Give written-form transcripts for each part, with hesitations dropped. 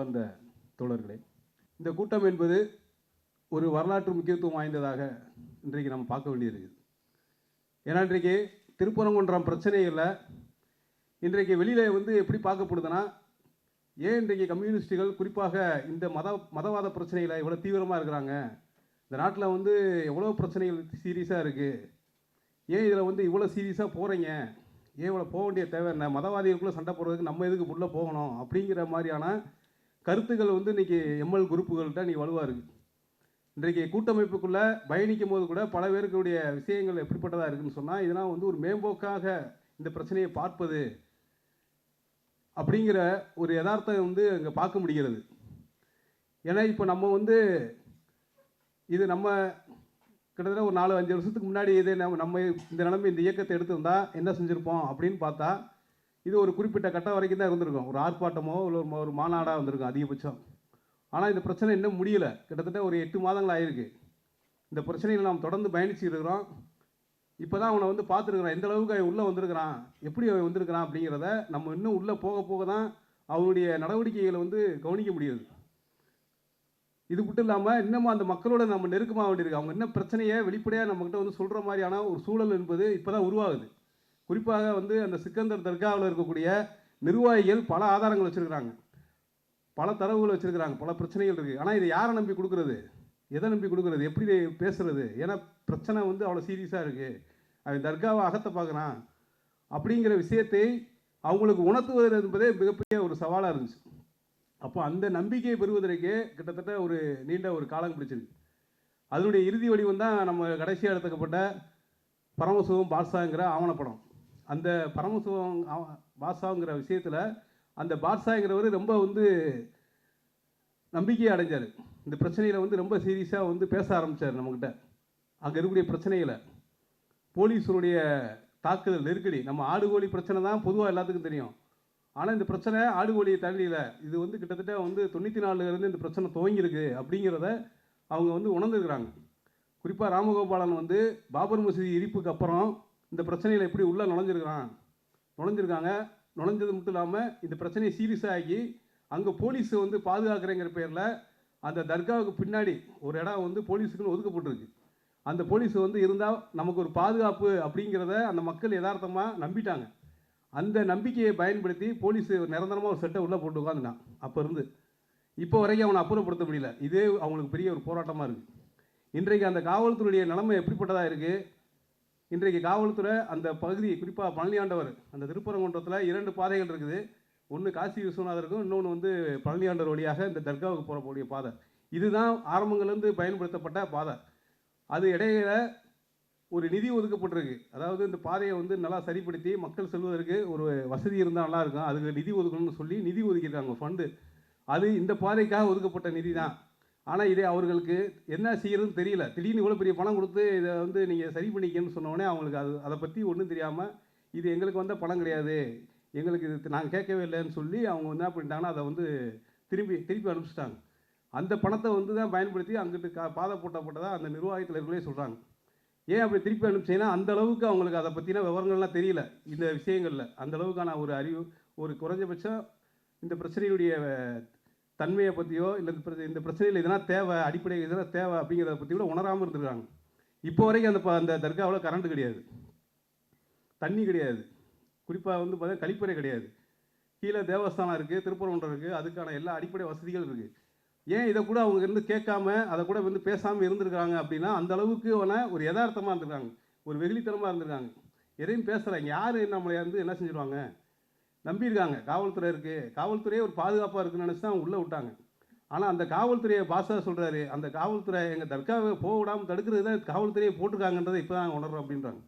அன்பார்ந்த தோழர்களே, இந்த கூட்டம் என்பது ஒரு வரலாற்று முக்கியத்துவம் வாய்ந்ததாக இன்றைக்கு நம்ம பார்க்க வேண்டியிருக்குது. ஏன்னா இன்றைக்கு திருப்பரங்குன்றம் பிரச்சனைகளில் இன்றைக்கு வெளியில் எப்படி பார்க்கப்படுதுன்னா, ஏன் இன்றைக்கு கம்யூனிஸ்டுகள் குறிப்பாக இந்த மதவாத பிரச்சனையில் இவ்வளோ தீவிரமாக இருக்கிறாங்க, இந்த நாட்டில் எவ்வளோ பிரச்சனைகள் சீரியஸாக இருக்குது, ஏன் இதில் இவ்வளோ சீரியஸாக போகிறீங்க, ஏன் இவ்வளோ போக வேண்டிய தேவை என்ன, மதவாதிகளுக்குள்ளே சண்டை போடுறதுக்கு நம்ம எதுக்கு உள்ளே போகணும் அப்படிங்கிற மாதிரியான கருத்துக்கள் இன்றைக்கி எம்எல் குரூப்புகள்கிட்ட நீ வலுவாக இருக்குது. இன்றைக்கு கூட்டமைப்புக்குள்ளே பயணிக்கும் போது கூட பல பேருக்குடைய விஷயங்கள் எப்படிப்பட்டதாக இருக்குதுன்னு சொன்னால், இதெல்லாம் ஒரு மேம்போக்காக இந்த பிரச்சனையை பார்ப்பது அப்படிங்கிற ஒரு யதார்த்தம் அங்கே பார்க்க முடிகிறது. ஏன்னா இப்போ நம்ம இது நம்ம கிட்டத்தட்ட ஒரு 4-5 வருஷத்துக்கு முன்னாடி இதே நம்ம இந்த நிலைமை இந்த இயக்கத்தை எடுத்திருந்தா என்ன செஞ்சுருப்போம் அப்படின்னு பார்த்தா, இது ஒரு குறிப்பிட்ட கட்டம் வரைக்கும் தான் இருந்திருக்கும். ஒரு ஆர்ப்பாட்டமோ இல்லை ஒரு மாநாடாக வந்திருக்கும் அதிகபட்சம். ஆனால் இந்த பிரச்சனை இன்னும் முடியலை. கிட்டத்தட்ட ஒரு 8 மாதங்கள் ஆகிருக்கு. இந்த பிரச்சனையில் நாம் தொடர்ந்து பயணிச்சுட்டு இருக்கிறோம். இப்போ தான் அவனை பார்த்துருக்குறான், எந்த அளவுக்கு அவன் உள்ளே வந்திருக்கிறான், எப்படி அவன் வந்திருக்கிறான் அப்படிங்கிறத நம்ம இன்னும் உள்ளே போக போக தான் அவனுடைய நடவடிக்கைகளை கவனிக்க முடியுது. இது மட்டும் இல்லாமல் இன்னமும் அந்த மக்களோட நம்ம நெருக்கமாக வேண்டியிருக்கு. அவங்க என்ன பிரச்சனையை வெளிப்படையாக நம்மக்கிட்ட சொல்கிற மாதிரியான ஒரு சூழல் என்பது இப்போ தான் உருவாகுது. குறிப்பாக அந்த சிக்கந்தர் தர்காவில் இருக்கக்கூடிய நிர்வாகிகள் பல ஆதாரங்கள் வச்சுருக்கிறாங்க, பல தரவுகள் வச்சுருக்கிறாங்க, பல பிரச்சனைகள் இருக்குது. ஆனால் இதை யாரை நம்பி கொடுக்குறது, எதை நம்பி கொடுக்குறது, எப்படி பேசுறது? ஏன்னா பிரச்சனை அவ்வளோ சீரியஸாக இருக்குது, அவன் தர்காவை அகத்தை பார்க்குறான் அப்படிங்கிற விஷயத்தை அவங்களுக்கு உணர்த்துவது என்பதே மிகப்பெரிய ஒரு சவாலாக இருந்துச்சு. அப்போ அந்த நம்பிக்கையை பெறுவதற்கே கிட்டத்தட்ட ஒரு நீண்ட ஒரு காலம் பிடிச்சிருக்கு. அதனுடைய இறுதி வடிவம் தான் நம்ம கடைசியாக எடுத்துக்கப்பட்ட பரமசிவம் பாட்ஷாங்கிற ஆவணப்படம். அந்த பரமசிவம் பாட்ஷாங்கிற விஷயத்தில் அந்த பாட்ஷாங்கிறவர் ரொம்ப நம்பிக்கையை அடைஞ்சார். இந்த பிரச்சனையில் ரொம்ப சீரியஸாக பேச ஆரம்பித்தார் நம்மக்கிட்ட. அங்கே இருக்கக்கூடிய பிரச்சனைகளை, போலீஸுடைய தாக்குதல், நெருக்கடி, நம்ம ஆடு கோழி பிரச்சனை தான் பொதுவாக எல்லாத்துக்கும் தெரியும். ஆனால் இந்த பிரச்சனை ஆடு கோழியை தள்ளியில் இது கிட்டத்தட்ட 94லேருந்து இந்த பிரச்சனை துவங்கியிருக்கு அப்படிங்கிறத அவங்க உணர்ந்துருக்கிறாங்க. குறிப்பாக ராமகோபாலன் பாபர் மசூதி இடிப்புக்கு அப்புறம் இந்த பிரச்சனையில் எப்படி உள்ளே நுழைஞ்சிருக்காங்க. நுழைஞ்சது மட்டும் இல்லாமல் இந்த பிரச்சனையை சீரியஸாக ஆகி அங்கே போலீஸு பாதுகாக்கிறேங்கிற பேரில் அந்த தர்காவுக்கு பின்னாடி ஒரு இடம் போலீஸுக்குன்னு ஒதுக்கப்பட்டிருக்கு. அந்த போலீஸ் இருந்தால் நமக்கு ஒரு பாதுகாப்பு அப்படிங்கிறத அந்த மக்கள் யதார்த்தமாக நம்பிட்டாங்க. அந்த நம்பிக்கையை பயன்படுத்தி போலீஸ் நிரந்தரமாக ஒரு செட்டை உள்ளே போட்டு உட்காந்துட்டான். அப்போ இருந்து இப்போ வரைக்கும் அவனை அப்புறப்படுத்த முடியல. இதே அவங்களுக்கு பெரிய ஒரு போராட்டமாக இருக்குது. இன்றைக்கு அந்த காவல்துறையுடைய நிலைமை எப்படிப்பட்டதாக இருக்குது. இன்றைக்கு காவல்துறை அந்த பகுதி, குறிப்பாக பழனியாண்டவர் அந்த திருப்பரங்குன்றத்தில் 2 பாதைகள் இருக்குது. ஒன்று காசி விஸ்வநாதருக்கும், இன்னொன்று பழனியாண்டவர் வழியாக இந்த தர்காவுக்கு போகக்கூடிய பாதை. இதுதான் ஆரம்பங்கள்லேருந்து பயன்படுத்தப்பட்ட பாதை. அது இடையில ஒரு நிதி ஒதுக்கப்பட்டிருக்கு. அதாவது இந்த பாதையை நல்லா சரிப்படுத்தி மக்கள் செல்வதற்கு ஒரு வசதி இருந்தால் நல்லாயிருக்கும், அதுக்கு நிதி ஒதுக்கணும்னு சொல்லி நிதி ஒதுக்கியிருக்காங்க, ஃபண்டு. அது இந்த பாதைக்காக ஒதுக்கப்பட்ட நிதி தான். ஆனால் இதை அவர்களுக்கு என்ன செய்யறதுன்னு தெரியல. திடீர்னு இவ்வளோ பெரிய பணம் கொடுத்து இதை நீங்கள் சரி பண்ணிக்கன்னு சொன்னோடனே அவங்களுக்கு அதை பற்றி ஒன்றும் தெரியாமல், இது எங்களுக்கு வந்த பணம் கிடையாது, எங்களுக்கு இது நாங்கள் கேட்கவே இல்லைன்னு சொல்லி அவங்க என்ன பண்ணிட்டாங்கன்னா அதை திருப்பி அனுப்பிச்சிட்டாங்க. அந்த பணத்தை தான் பயன்படுத்தி அங்கிட்டு பாதை போட்டப்பட்டதாக அந்த நிர்வாகத்தில் இருக்கிறே சொல்கிறாங்க. ஏன் அப்படி திருப்பி அனுப்பிச்சீங்கன்னா, அந்த அளவுக்கு அவங்களுக்கு அதை பற்றின விவரங்கள்லாம் தெரியல. இந்த விஷயங்களில் அந்த அளவுக்கான ஒரு அறிவு, ஒரு குறைஞ்சபட்சம் இந்த பிரச்சனையுடைய தன்மையை பற்றியோ இல்லை இந்த பிரச்சனையில் இதெல்லாம் தேவை, அடிப்படை இதெல்லாம் தேவை அப்படிங்கிறத பற்றி கூட உணராமல் இருந்திருக்காங்க. இப்போ வரைக்கும் அந்த தர்காவில் கரண்ட் கிடையாது, தண்ணி கிடையாது, குறிப்பாக பார்த்தீங்கன்னா கழிப்பறை கிடையாது, கீழே தேவஸ்தானம் இருக்குது, திருப்பரங்குன்றம் இருக்குது, அதுக்கான எல்லா அடிப்படை வசதிகள் இருக்குது. ஏன் இதை கூட அவங்க கேட்காம அதை கூட பேசாமல் இருந்திருக்காங்க அப்படின்னா, அந்த அளவுக்கு ஒரு யதார்த்தமாக இருந்திருக்காங்க, ஒரு வெகுளித்தனமாக இருந்திருக்காங்க. எதையும் பேசுகிறாங்க, யார் நம்மளை என்ன செஞ்சுருவாங்க நம்பியிருக்காங்க. காவல்துறை இருக்குது, காவல்துறையே ஒரு பாதுகாப்பாக இருக்குன்னு நினச்சி தான் அவங்க உள்ளே விட்டாங்க. ஆனால் அந்த காவல்துறையை பாஷா சொல்கிறாரு, அந்த காவல்துறை எங்கள் தர்காவை போக விடாமல் தடுக்கிறது தான் காவல்துறையை போட்டிருக்காங்கன்றதை இப்போ தான் உணர்றோம் அப்படின்றாங்க.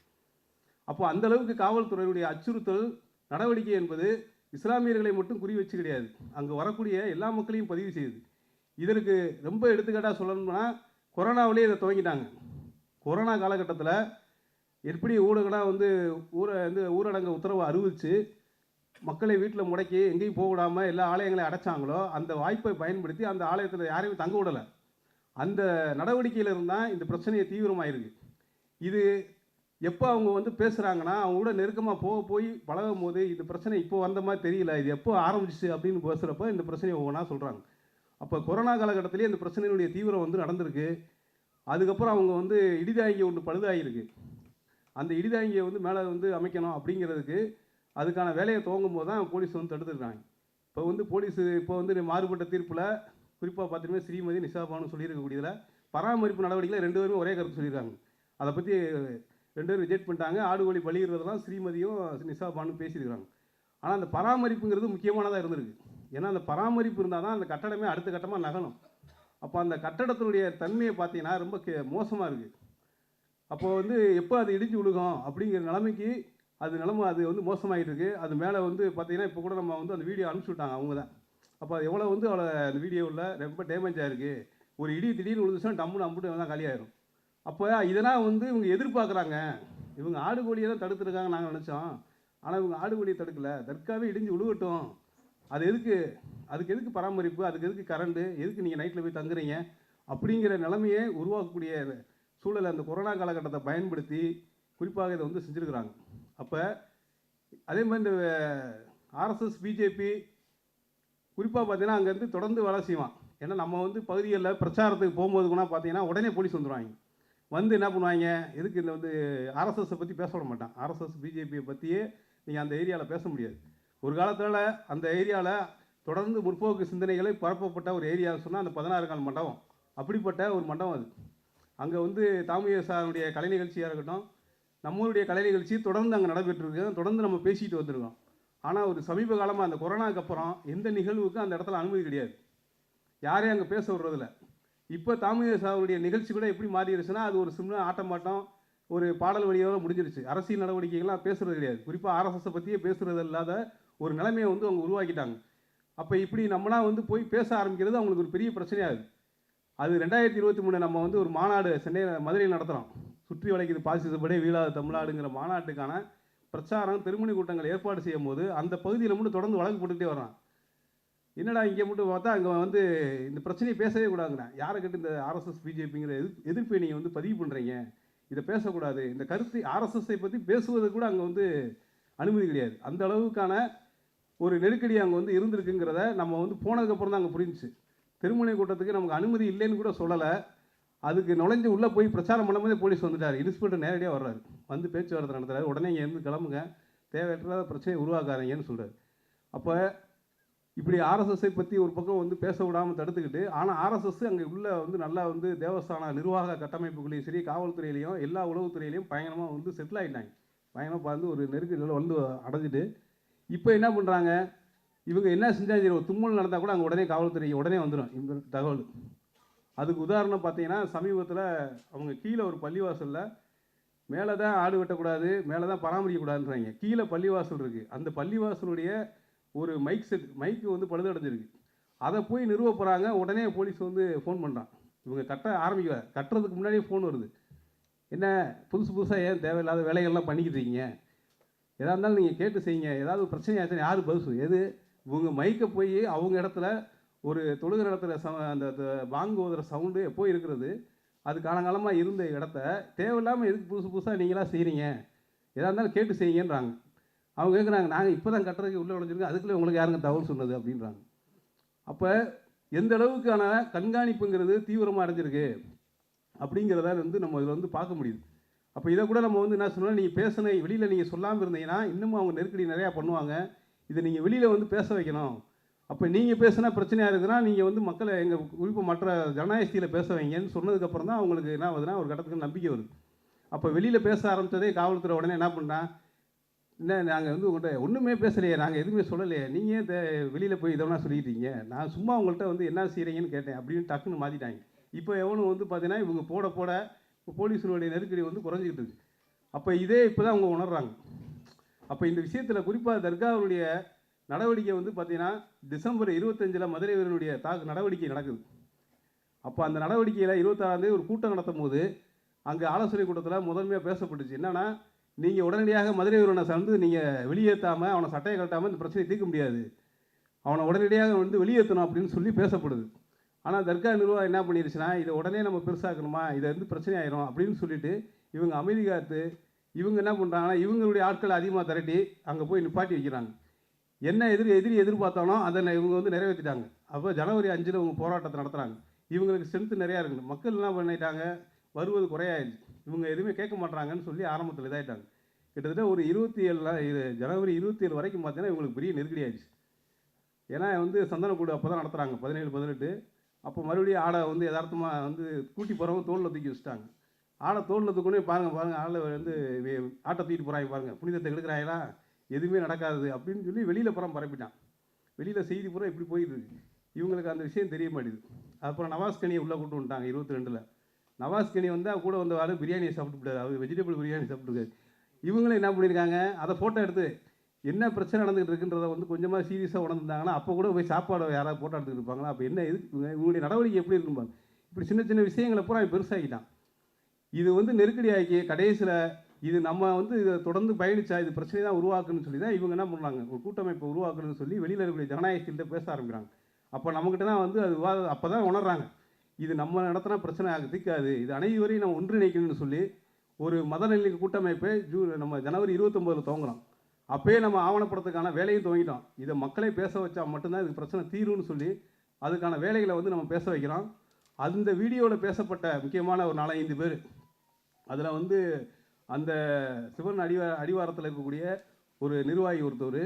அப்போ அந்தளவுக்கு காவல்துறையுடைய அச்சுறுத்தல் நடவடிக்கை என்பது இஸ்லாமியர்களை மட்டும் குறி வச்சு கிடையாது, அங்கே வரக்கூடிய எல்லா மக்களையும் பதிவு செய்யுது. இதற்கு ரொம்ப எடுத்துக்காட்டாக சொல்லணும்னா, கொரோனாவிலே இதை துவங்கிட்டாங்க. கொரோனா காலகட்டத்தில் எப்படி ஊடகம்லாம் ஊரடங்கு உத்தரவை அறிவித்து மக்களை வீட்டில் முடக்கி எங்கேயும் போக விடாமல் எல்லா ஆலயங்களையும் அடைச்சாங்களோ, அந்த வாய்ப்பை பயன்படுத்தி அந்த ஆலயத்தில் யாரையும் தங்க விடலை. அந்த நடவடிக்கையில் இருந்தால் இந்த பிரச்சனையை தீவிரமாயிருக்கு. இது எப்போ அவங்க வந்து பேசுகிறாங்கன்னா அவங்க கூட நெருக்கமாக போய் பழகும் போது இந்த பிரச்சனை இப்போ வந்த மாதிரி தெரியல, இது எப்போ ஆரம்பிச்சிச்சு அப்படின்னு பேசுகிறப்ப இந்த பிரச்சனையை ஒவ்வொன்றா சொல்கிறாங்க. அப்போ கொரோனா காலகட்டத்திலேயே இந்த பிரச்சனையினுடைய தீவிரம் வந்து நடந்திருக்கு. அதுக்கப்புறம் அவங்க வந்து இடிதாங்கி ஒன்று பழுதாகிருக்கு. அந்த இடிதாங்கியை வந்து மேலே வந்து அமைக்கணும் அப்படிங்கிறதுக்கு அதுக்கான வேலையை துவங்கும் போது தான் போலீஸ் வந்து தடுத்துருக்காங்க. இப்போ வந்து போலீஸு இப்போ வந்து மாறுபட்ட தீர்ப்பில் குறிப்பாக பார்த்தீங்கன்னா ஸ்ரீமதி நிஷாபானு சொல்லியிருக்கக்கூடியதில் பராமரிப்பு நடவடிக்கையில் 2 பேருமே ஒரே கருத்து சொல்லியிருக்காங்க. அதை பற்றி 2 பேரும் ரிஜெக்ட் பண்ணிட்டாங்க. ஆடு கோழி பலியிடுறதெல்லாம் ஸ்ரீமதியும் நிஷாபானு பேசியிருக்கிறாங்க. ஆனால் அந்த பராமரிப்புங்கிறது முக்கியமானதாக இருந்திருக்கு. ஏன்னா அந்த பராமரிப்பு இருந்தால் தான் அந்த கட்டடமே அடுத்த கட்டமாக நகலும். அப்போ அந்த கட்டடத்தினுடைய தன்மையை பார்த்தீங்கன்னா ரொம்ப மோசமாக இருக்குது. அப்போது வந்து எப்போ அது இடிஞ்சு விழுகும் அப்படிங்கிற நிலைமைக்கு நிலைமை அது வந்து மோசமாகிட்டு இருக்குது. அது மேலே வந்து பார்த்தீங்கன்னா இப்போ கூட நம்ம வந்து அந்த வீடியோ அனுப்பிச்சி விட்டாங்க அவங்க தான். அப்போ அது எவ்வளோ வந்து அந்த வீடியோவில் ரொம்ப டேமேஜ் ஆகிருக்கு. ஒரு இடி திடீர்னு விழுந்துச்சுன்னா டம்முன்னு அம்புட்டு தான் காலியாயிரும். அப்போ இதெல்லாம் வந்து இவங்க எதிர்பார்க்குறாங்க. இவங்க ஆடு கோழியை தான் தடுத்துருக்காங்க நாங்கள் நினச்சோம். ஆனால் இவங்க ஆடு கோழியை தடுக்கலை, தற்காவே இடிஞ்சு விழுகட்டும். அது அதுக்கு எதுக்கு பராமரிப்பு, அதுக்கு எதுக்கு கரண்டு, எதுக்கு நீங்கள் நைட்டில் போய் தங்குறீங்க அப்படிங்கிற நிலைமையை உருவாக்கக்கூடிய சூழலை அந்த கொரோனா காலகட்டத்தை பயன்படுத்தி குறிப்பாக இதை வந்து செஞ்சுருக்கிறாங்க. அப்போ அதே மாதிரி இந்த ஆர்எஸ்எஸ் பிஜேபி குறிப்பாக பார்த்தீங்கன்னா அங்கேருந்து தொடர்ந்து வேலை செய்வான். ஏன்னா நம்ம வந்து பகுதிகளில் பிரச்சாரத்துக்கு போகும்போது கூட பார்த்தீங்கன்னா உடனே போலீஸ் வந்துடுவாங்க. வந்து என்ன பண்ணுவாங்க, எதுக்கு இந்த வந்து ஆர்எஸ்எஸை பற்றி பேச விட மாட்டான். ஆர்எஸ்எஸ் பிஜேபியை பற்றியே நீங்கள் அந்த ஏரியாவில் பேச முடியாது. ஒரு காலத்தில் அந்த ஏரியாவில் தொடர்ந்து முற்போக்கு சிந்தனைகளை பரப்பப்பட்ட ஒரு ஏரியாவில் சொன்னால் அந்த 16 கால் மண்டபம், அப்படிப்பட்ட ஒரு மண்டபம் அது. அங்கே வந்து தாமியசாருடைய கலை நிகழ்ச்சியாக இருக்கட்டும், நம்மளுடைய கலை நிகழ்ச்சி தொடர்ந்து அங்கே நடைபெற்றிருக்கு, தொடர்ந்து நம்ம பேசிட்டு வந்திருக்கோம். ஆனால் ஒரு சமீப காலமாக அந்த கொரோனாக்கு அப்புறம் எந்த நிகழ்வுக்கும் அந்த இடத்துல அனுமதி கிடையாது, யாரையும் அங்கே பேச விடுறதில்ல. இப்போ தாமியசாருடைய நிகழ்ச்சி கூட எப்படி மாறிடுச்சுன்னா அது ஒரு சின்ன ஆட்டமாட்டம், ஒரு பாடல் வழியோடு முடிஞ்சிருச்சு. அரசியல் நடவடிக்கைகள்லாம் பேசுகிறது கிடையாது. குறிப்பாக ஆர்எஸ்எஸை பற்றியே பேசுகிறது இல்லாத ஒரு நிலைமையை வந்து அவங்க உருவாக்கிட்டாங்க. அப்போ இப்படி நம்மளாம் வந்து போய் பேச ஆரம்பிக்கிறது அவங்களுக்கு ஒரு பெரிய பிரச்சனையாகுது. அது 2023 நம்ம வந்து ஒரு மாநாடு சென்னையில் மதுரையில் நடத்துகிறோம். சுற்றி வளைக்குது பாசிசப்படி வீழாத தமிழ்நாடுங்கிற மாநாட்டுக்கான பிரச்சாரம் திருமணி கூட்டங்கள் ஏற்பாடு செய்யும் போது அந்த பகுதியில் மட்டும் தொடர்ந்து வழக்கு போட்டுக்கிட்டே வர்றான். என்னடா இங்கே மட்டும் பார்த்தா அங்கே வந்து இந்த பிரச்சனையை பேசவே கூடாதுங்கிறேன். யாரை கேட்டு இந்த ஆர்எஸ்எஸ் பிஜேபிங்கிற எதிர்ப்பை நீங்கள் வந்து பதிவு பண்ணுறீங்க, இதை பேசக்கூடாது, இந்த கருத்து ஆர்எஸ்எஸ்ஸை பற்றி பேசுவது கூட அங்கே வந்து அனுமதி கிடையாது. அந்த அளவுக்கான ஒரு நெருக்கடி அங்கே வந்து இருந்திருக்குங்கிறத நம்ம வந்து போனதுக்கப்புறம் தான் அங்கே புரிஞ்சிச்சு. திருமண கூட்டத்துக்கு நமக்கு அனுமதி இல்லைன்னு கூட சொல்லலை. அதுக்கு நுழைஞ்சு உள்ளே போய் பிரச்சாரம் பண்ணும்போதே போலீஸ் வந்துட்டார். இன்ஸ்பெக்டர் நேரடியாக வர்றாரு, வந்து பேச்சுவார்த்தை நடத்துறாரு. உடனே இங்கே இருந்து கிளம்புங்க, தேவையற்ற பிரச்சனையை உருவாக்காதீங்கன்னு சொல்கிறார். அப்போ இப்படி ஆர்எஸ்எஸ்ஸை பற்றி ஒரு பக்கம் வந்து பேச விடாமல் தடுத்துக்கிட்டு, ஆனால் ஆர்எஸ்எஸ் அங்கே உள்ள வந்து நல்லா வந்து தேவஸ்தான நிர்வாக கட்டமைப்புகளையும் சரி, காவல்துறையிலையும் எல்லா உளவுத்துறையிலையும் பயங்கரமாக வந்து செட்டில் ஆகிட்டாங்க. பயங்கரமாக வந்து ஒரு நெருக்கடியில் வந்து அடைஞ்சிட்டு இப்போ என்ன பண்ணுறாங்க, இவங்க என்ன செஞ்சால் சரி ஒரு தும்மல் நடந்தால் கூட அங்கே உடனே காவல்துறைக்கு உடனே வந்துடும் இந்த தகவல். அதுக்கு உதாரணம் பார்த்தீங்கன்னா சமீபத்தில் அவங்க கீழே ஒரு பள்ளிவாசலில் மேலே தான் ஆடு வெட்டக்கூடாது, மேலே தான் பராமரிக்கக்கூடாதுன்றாங்க. கீழே பள்ளிவாசல் இருக்குது. அந்த பள்ளிவாசலுடைய ஒரு மைக்கு வந்து பழுதடைஞ்சிருக்கு. அதை போய் நிறுவ போகிறாங்க. உடனே போலீஸ் வந்து ஃபோன் பண்ணுறான். இவங்க கட்டுறதுக்கு முன்னாடியே ஃபோன் வருது. என்ன புதுசாக ஏன் தேவையில்லாத வேலைகள்லாம் பண்ணிக்கிட்டு இருக்கீங்க, எதாக இருந்தாலும் நீங்கள் கேட்டு செய்யுங்க, ஏதாவது பிரச்சனை ஆச்சுன்னா யார் பதில் எது இவங்க மைக்கை போய் அவங்க இடத்துல ஒரு தொழுகிற இடத்துல அந்த வாங்கு ஓதுற சவுண்டு எப்போ இருக்கிறது, அது காலங்காலமாக இருந்த இடத்த தேவையில்லாமல் எதுக்கு புதுசாக நீங்களாம் செய்கிறீங்க, எதாக இருந்தாலும் கேட்டு செய்யுங்கன்றாங்க. அவங்க கேட்குறாங்க, நாங்கள் இப்போ தான் கட்டுறதுக்கு உள்ளே உழைஞ்சிருக்கோம், அதுக்குள்ளே உங்களுக்கு யாருங்க தகவல் சொன்னது அப்படின்றாங்க. அப்போ எந்த அளவுக்கான கண்காணிப்புங்கிறது தீவிரமாக அடைஞ்சிருக்கு அப்படிங்கிறத வந்து நம்ம இதில் வந்து பார்க்க முடியுது. அப்போ இதை கூட நம்ம வந்து என்ன சொன்னால், நீங்கள் பேசின வெளியில் நீங்கள் சொல்லாமல் இருந்தீங்கன்னா இன்னமும் அவங்க நெருக்கடி நிறையா பண்ணுவாங்க. இதை நீங்கள் வெளியில் வந்து பேச வைக்கணும். அப்போ நீங்கள் பேசுனா பிரச்சனையாக இருக்குதுன்னா நீங்கள் வந்து மக்களை எங்கள் குறிப்பாக மற்ற ஜனநாயகத்தில் பேச வைங்கன்னு சொன்னதுக்கப்புறம் தான் அவங்களுக்கு என்ன ஆகுதுன்னா ஒரு கட்டத்துக்கு நம்பிக்கை வருது. அப்போ வெளியில் பேச ஆரம்பித்ததே காவல்துறை உடனே என்ன பண்ணுறான், என்ன நாங்கள் வந்து உங்கள்கிட்ட ஒன்றுமே பேசலையே, நாங்கள் எதுவுமே சொல்லலையே, நீங்கள் வெளியில் போய் இதெல்லாம் சொல்லிக்கிட்டீங்க, நான் சும்மா உங்கள்கிட்ட வந்து என்ன செய்கிறீங்கன்னு கேட்டேன் அப்படின்னு டக்குன்னு மாற்றிட்டாங்க. இப்போ எவனும் வந்து பார்த்தீங்கன்னா இவங்க போட போலீஸுடைய நெருக்கடி வந்து குறைஞ்சிக்கிட்டு இருக்கு. அப்போ இதே இப்போ தான் அவங்க உணர்றாங்க. அப்போ இந்த விஷயத்தில் குறிப்பாக தர்காவுடைய நடவடிக்கை வந்து பார்த்தீங்கன்னா டிசம்பர் 25 மதுரை வீரனுடைய நடவடிக்கை நடக்குது. அப்போ அந்த நடவடிக்கையில் 26 ஒரு கூட்டம் நடத்தும் போது அங்கே ஆலோசனை கூட்டத்தில் முதன்மையாக பேசப்பட்டுச்சு. என்னென்னா, நீங்கள் உடனடியாக மதுரை வீரனை வந்து நீங்கள் வெளியேற்றாமல் அவனை சட்டையை கட்டாமல் இந்த பிரச்சனையை தீர்க்க முடியாது, அவனை உடனடியாக வந்து வெளியேற்றணும் அப்படின்னு சொல்லி பேசப்படுது. ஆனால் தர்கா நிர்வாகம் என்ன பண்ணிடுச்சுன்னா, இதை உடனே நம்ம பெருசாக்கணுமா, இதை வந்து பிரச்சனை ஆயிரும் அப்படின்னு சொல்லிட்டு இவங்க அமைதி காத்து இவங்க என்ன பண்ணுறாங்கன்னா இவங்களுடைய ஆட்களை அதிகமாக திரட்டி அங்கே போய் நிப்பாட்டி வைக்கிறாங்க. என்ன எதிரி எதிர்பார்த்தானோ அதை இவங்க வந்து நிறைவேற்றிட்டாங்க. அப்போ ஜனவரி 5 இவங்க போராட்டத்தை நடத்துகிறாங்க. இவங்களுக்கு ஸ்ட்ரென்த்து நிறையா இருக்குது. மக்கள் என்ன பண்ணிட்டாங்க, வருவது குறையாயிடுச்சு. இவங்க எதுவுமே கேட்க மாட்டாங்கன்னு சொல்லி ஆரம்பத்தில் இதாகிட்டாங்க. கிட்டத்தட்ட ஒரு 27 இது ஜனவரி 27 வரைக்கும் பார்த்தீங்கன்னா இவங்களுக்கு பெரிய நெருக்கடி ஆயிடுச்சு. ஏன்னா வந்து சந்தனக்கூடு அப்போ தான் நடத்துகிறாங்க 17, 18. அப்போ மறுபடியும் ஆடை வந்து யதார்த்தமாக வந்து கூட்டி போகிறவங்க தோளில் தூக்கி வச்சுட்டாங்க. ஆடை தோளில் தூக்கி பாருங்கள் ஆளை வந்து ஆட்டை தூக்கிட்டு போகிறாங்க பாருங்கள், புனிதத்தை எடுக்கிறாங்களா, எதுவுமே நடக்காது அப்படின்னு சொல்லி வெளியில் புறம் பரப்பிட்டான். வெளியில் செய்தி பூரா இப்படி போயிட்டு இருக்கு. இவங்களுக்கு அந்த விஷயம் தெரிய மாட்டேங்குது. அப்புறம் நவாஸ்கனியை உள்ளே கூட்டு வந்துட்டாங்க 22. நவாஸ்கனி வந்து கூட வந்த ஆள் பிரியாணியை சாப்பிட்டுட்டாரு. அவர் வெஜிடபிள் பிரியாணி சாப்பிட்டுருக்காரு. இவங்களும் என்ன பண்ணியிருக்காங்க, அதை ஃபோட்டோ எடுத்து என்ன பிரச்சனை நடந்துகிட்டு இருக்குன்றதை வந்து கொஞ்சமாக சீரியஸாக உணர்ந்துருந்தாங்கன்னா அப்போ கூட போய் சாப்பாடு யாராவது ஃபோட்டோ எடுத்துகிட்டு இருப்பாங்களா? அப்போ என்ன இது இவங்களுடைய நடவடிக்கை எப்படி இருக்கும்பாங்க. இப்படி சின்ன சின்ன விஷயங்களை பூரா பெருசாகிட்டான். இது வந்து நெருக்கடி ஆக்கி கடைசியில் இது நம்ம வந்து இதை தொடர்ந்து பயணிச்சா இது பிரச்சனை தான் உருவாக்குன்னு சொல்லி தான் இவங்க என்ன பண்ணுறாங்க, ஒரு கூட்டமைப்பை உருவாக்குன்னு சொல்லி வெளியில் இருக்கக்கூடிய ஜனநாயகத்திட்ட பேச ஆரம்பிக்கிறாங்க. அப்போ நம்மக்கிட்ட தான் வந்து அது அப்போ தான் உணர்றாங்க இது நம்ம நடத்தினா பிரச்சனை தீர்க்காது, இது அனைவரையும் நம்ம ஒன்றிணைக்கணும்னு சொல்லி ஒரு மதநல்லிணக்க கூட்டமைப்பை நம்ம ஜனவரி 29 துவங்குறோம். அப்போயே நம்ம ஆவணப்படுறதுக்கான வேலையும் துவங்கிட்டோம். இதை மக்களை பேச வச்சா மட்டும்தான் இது பிரச்சனை தீரும்னு சொல்லி அதுக்கான வேலைகளை வந்து நம்ம பேச வைக்கிறோம். அந்த வீடியோவில் பேசப்பட்ட முக்கியமான ஒரு 4-5 பேர், அதில் வந்து அந்த சிவன் அடிவாரத்தில் இருக்கக்கூடிய ஒரு நிர்வாகி ஒருத்தர்,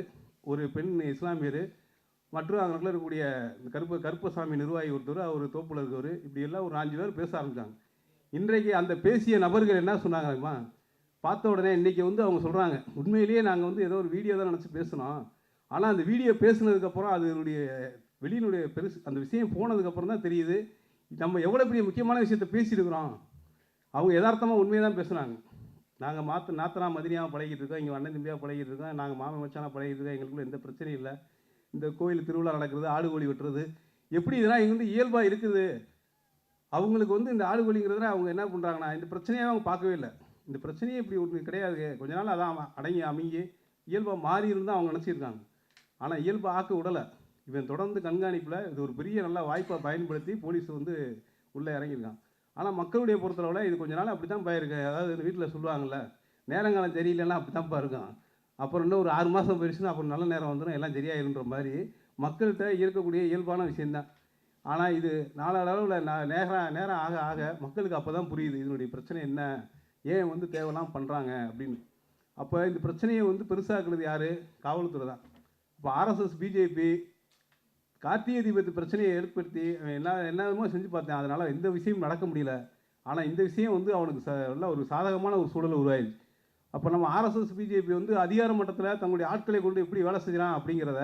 ஒரு பெண் இஸ்லாமியர், மற்றும் அங்கே இருக்கக்கூடிய கருப்பசாமி நிர்வாகி ஒருத்தர், அவர் தோப்பில் இருக்கவர், இப்படி எல்லாம் ஒரு 5 பேர் பேச ஆரம்பித்தாங்க. இன்றைக்கு அந்த பேசிய நபர்கள் என்ன சொன்னாங்கம்மா, பார்த்த உடனே இன்றைக்கி வந்து அவங்க சொல்கிறாங்க, உண்மையிலேயே நாங்கள் வந்து ஏதோ ஒரு வீடியோ தான் நினச்சி பேசினோம், ஆனால் அந்த வீடியோ பேசுனதுக்கப்புறம் அதனுடைய வெளியினுடைய பெருசு அந்த விஷயம் போனதுக்கப்புறம் தான் தெரியுது நம்ம எவ்வளோ பெரிய முக்கியமான விஷயத்தை பேசியிருக்கிறோம். அவங்க யதார்த்தமாக உண்மையை தான் பேசுனாங்க. நாங்கள் நாத்தனா மதினியாக பழகிட்டு இருக்கோம், இங்கே அண்ணன் தம்பியாக பழகிட்டு இருக்கோம், நாங்கள் மாமன் மச்சானாக பழகிட்டு இருக்கோம், எங்களுக்குள்ள எந்த பிரச்சனையும் இல்லை. இந்த கோயில் திருவிழா நடக்கிறது, ஆடு கோழி வெட்டுறது, எப்படி இதெல்லாம் இங்கே வந்து இயல்பாக இருக்குது. அவங்களுக்கு வந்து இந்த ஆடு கோழிங்கிறதுல அவங்க என்ன பண்ணுறாங்கன்னா இந்த பிரச்சனையாக அவங்க பார்க்கவே இல்லை. இந்த பிரச்சனையே இப்படி ஒன்று கிடையாது, கொஞ்ச நாள் அதான் அடங்கி அமைங்கி இயல்பாக மாறி இருந்தால் அவங்க நினச்சிருக்காங்க. ஆனால் இயல்பாக ஆக்க விடலை. இவன் தொடர்ந்து கண்காணிப்பில் இது ஒரு பெரிய நல்ல வாய்ப்பை பயன்படுத்தி போலீஸ் வந்து உள்ளே இறங்கியிருக்கான். ஆனால் மக்களுடைய பொறுத்தளவில் இது கொஞ்ச நாள் அப்படி தான் போயிருக்கு. அதாவது இந்த வீட்டில் சொல்லுவாங்கள்ல, நேரங்காலம் சரியில்லைன்னா அப்படி தான்ப்பா இருக்கும், அப்புறம் இன்னும் ஒரு 6 மாதம் போயிடுச்சுன்னா அப்புறம் நல்ல நேரம் வந்துடும், எல்லாம் சரியாயிருன்ற மாதிரி மக்கள்கிட்ட இருக்கக்கூடிய இயல்பான விஷயந்தான். ஆனால் இது நாளளவில் நேரம் ஆக ஆக மக்களுக்கு அப்போ தான் புரியுது இதனுடைய பிரச்சனை என்ன, ஏன் வந்து தேவையெல்லாம் பண்ணுறாங்க அப்படின்னு. அப்போ இந்த பிரச்சனையை வந்து பெருசாக்குறது யார், காவல்துறை தான். இப்போ ஆர்எஸ்எஸ் பிஜேபி கார்த்திகை தீபத்து பிரச்சனையை ஏற்படுத்தி என்னமோ செஞ்சு பார்த்தேன், அதனால் எந்த விஷயமும் நடக்க முடியல. ஆனால் இந்த விஷயம் வந்து அவனுக்கு நல்ல ஒரு சாதகமான ஒரு சூழல் உருவாயிடுச்சு. அப்போ நம்ம ஆர்எஸ்எஸ் பிஜேபி வந்து அதிகார மட்டத்தில் தங்களுடைய ஆட்களை கொண்டு எப்படி வேலை செய்யலாம் அப்படிங்கிறத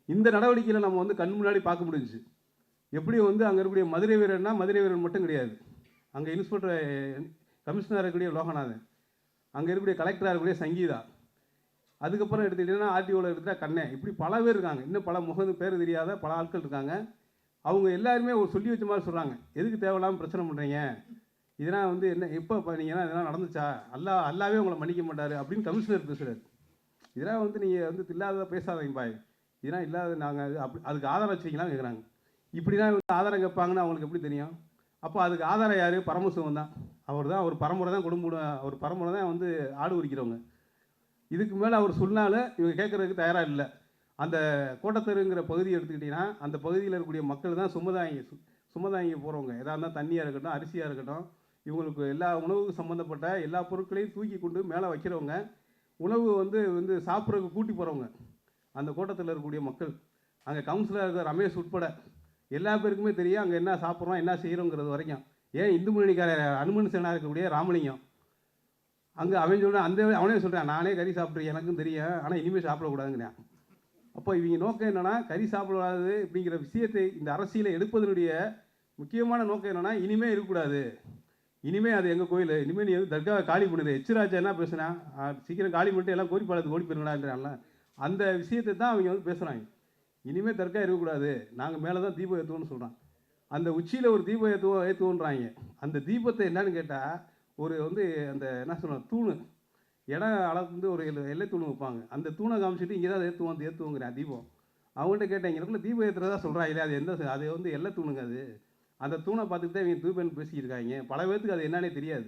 இந்த நடவடிக்கையில் நம்ம வந்து கண் முன்னாடி பார்க்க முடிஞ்சிச்சு. எப்படி வந்து அங்கே இருக்கக்கூடிய மதுரை வீரர்னா மதுரை வீரர் மட்டும் கிடையாது, அங்கே இன்ஸ்பெக்டர் கமிஷனராக இருக்கக்கூடிய லோகநாதன், அங்கே இருக்கக்கூடிய கலெக்டராக இருக்கக்கூடிய சங்கீதா, அதுக்கப்புறம் எடுத்துக்கிட்டிங்கன்னா ஆர்டிஓவில் எடுத்துகிட்டா கண்ணன், இப்படி பல பேர் இருக்காங்க. இன்னும் பல முகது பேர் தெரியாத பல ஆட்கள் இருக்காங்க. அவங்க எல்லாருமே ஒரு சொல்லி வச்ச மாதிரி சொல்கிறாங்க, எதுக்கு தேவையில்லாமல் பிரச்சனை பண்ணுறீங்க, இதெல்லாம் வந்து என்ன எப்போ பண்ணீங்கன்னா இதெல்லாம் நடந்துச்சா, அல்லாவே உங்களை மன்னிக்க மாட்டார் அப்படின்னு கமிஷனர் பேசுகிறார். இதெல்லாம் வந்து நீங்கள் வந்து இல்லாத பேசாதீங்க பாய், இதெல்லாம் இல்லாத நாங்கள் அதுக்கு ஆதாரம் வச்சுக்கிங்களான்னு கேட்குறாங்க. இப்படிலாம் வந்து ஆதாரம் கேட்பாங்கன்னு அவங்களுக்கு எப்படி தெரியும்? அப்போ அதுக்கு ஆதாரம் யார், பரமசிவம் தான். அவர் பரம்பரை தான் அவர் பரம்பரை தான் வந்து ஆடு உரிக்கிறவங்க. இதுக்கு மேலே அவர் சொன்னாலும் இவங்க கேட்குறதுக்கு தயாராக இல்லை. அந்த கோட்டத்தெருங்கிற பகுதியை எடுத்துக்கிட்டிங்கன்னா அந்த பகுதியில் இருக்கக்கூடிய மக்கள் தான் சுமதாங்கி போகிறவங்க. எதாக இருந்தால் தண்ணியாக இருக்கட்டும், அரிசியாக இருக்கட்டும், இவங்களுக்கு எல்லா உணவுக்கு சம்மந்தப்பட்ட எல்லா பொருட்களையும் தூக்கி கொண்டு மேலே வைக்கிறவங்க, உணவு வந்து சாப்பிட்றதுக்கு கூட்டி போகிறவங்க அந்த கோட்டத்தில் இருக்கக்கூடிய மக்கள். அங்கே கவுன்சிலர் இருக்கிற ரமேஷ் உட்பட எல்லா பேருக்குமே தெரியும் அங்கே என்ன சாப்பிட்றோம் என்ன செய்கிறோங்கிறது வரைக்கும். ஏன் இந்து முன்னணிக்கார அனுமன் சேனா இருக்கக்கூடிய ராமலிங்கம் அங்கே அவன் சொல்கிறான், அவனே சொல்கிறான், நானே கறி சாப்பிட்றேன் எனக்கும் தெரியும், ஆனால் இனிமேல் சாப்பிடக்கூடாதுங்கிறேன். அப்போ இவங்க நோக்கம் என்னென்னா கறி சாப்பிடக்கூடாது அப்படிங்கிற விஷயத்தை இந்த அரசியலை எடுப்பதனுடைய முக்கியமான நோக்கம் என்னென்னா இனிமேல் இருக்கக்கூடாது, இனிமேல் அது எங்கள் கோயில், இனிமேல் நீ வந்து தர்காவை காலி பண்ணுது. எச்ராஜா என்ன பேசுனா, சீக்கிரம் காலி பண்ணிட்டு எல்லாம் கோரிப்பாளத்துக்கு ஓடி போயிருங்களான்றான்ல, அந்த விஷயத்தை தான் அவங்க வந்து பேசுகிறாங்க. இனிமேல் தர்கா இருக்கக்கூடாது, நாங்கள் மேலே தான் தீபம் ஏற்றுவோம்னு சொல்கிறான். அந்த உச்சியில் ஒரு தீபம் ஏற்றுவோன்றாங்க. அந்த தீபத்தை என்னன்னு கேட்டால் ஒரு வந்து அந்த என்ன சொல்லுவாங்க தூணு இடம் அளவுக்கு வந்து ஒரு எல்லை தூண் வைப்பாங்க. அந்த தூணை காமிச்சிட்டு இங்கே தான் ஏற்றுவோங்கிறேன் தீபம். அவங்கள்ட்ட கேட்டேன், எனக்குள்ள தீபம் ஏற்றுறதா சொல்கிறாங்க இல்லையா, அது வந்து எல்லை தூணுங்க அது. அந்த தூணை பார்த்துட்டு தான் இவங்க தூபன்னு பேசிக்கிருக்காங்க. பல பேர்த்துக்கு அது என்னன்னே தெரியாது.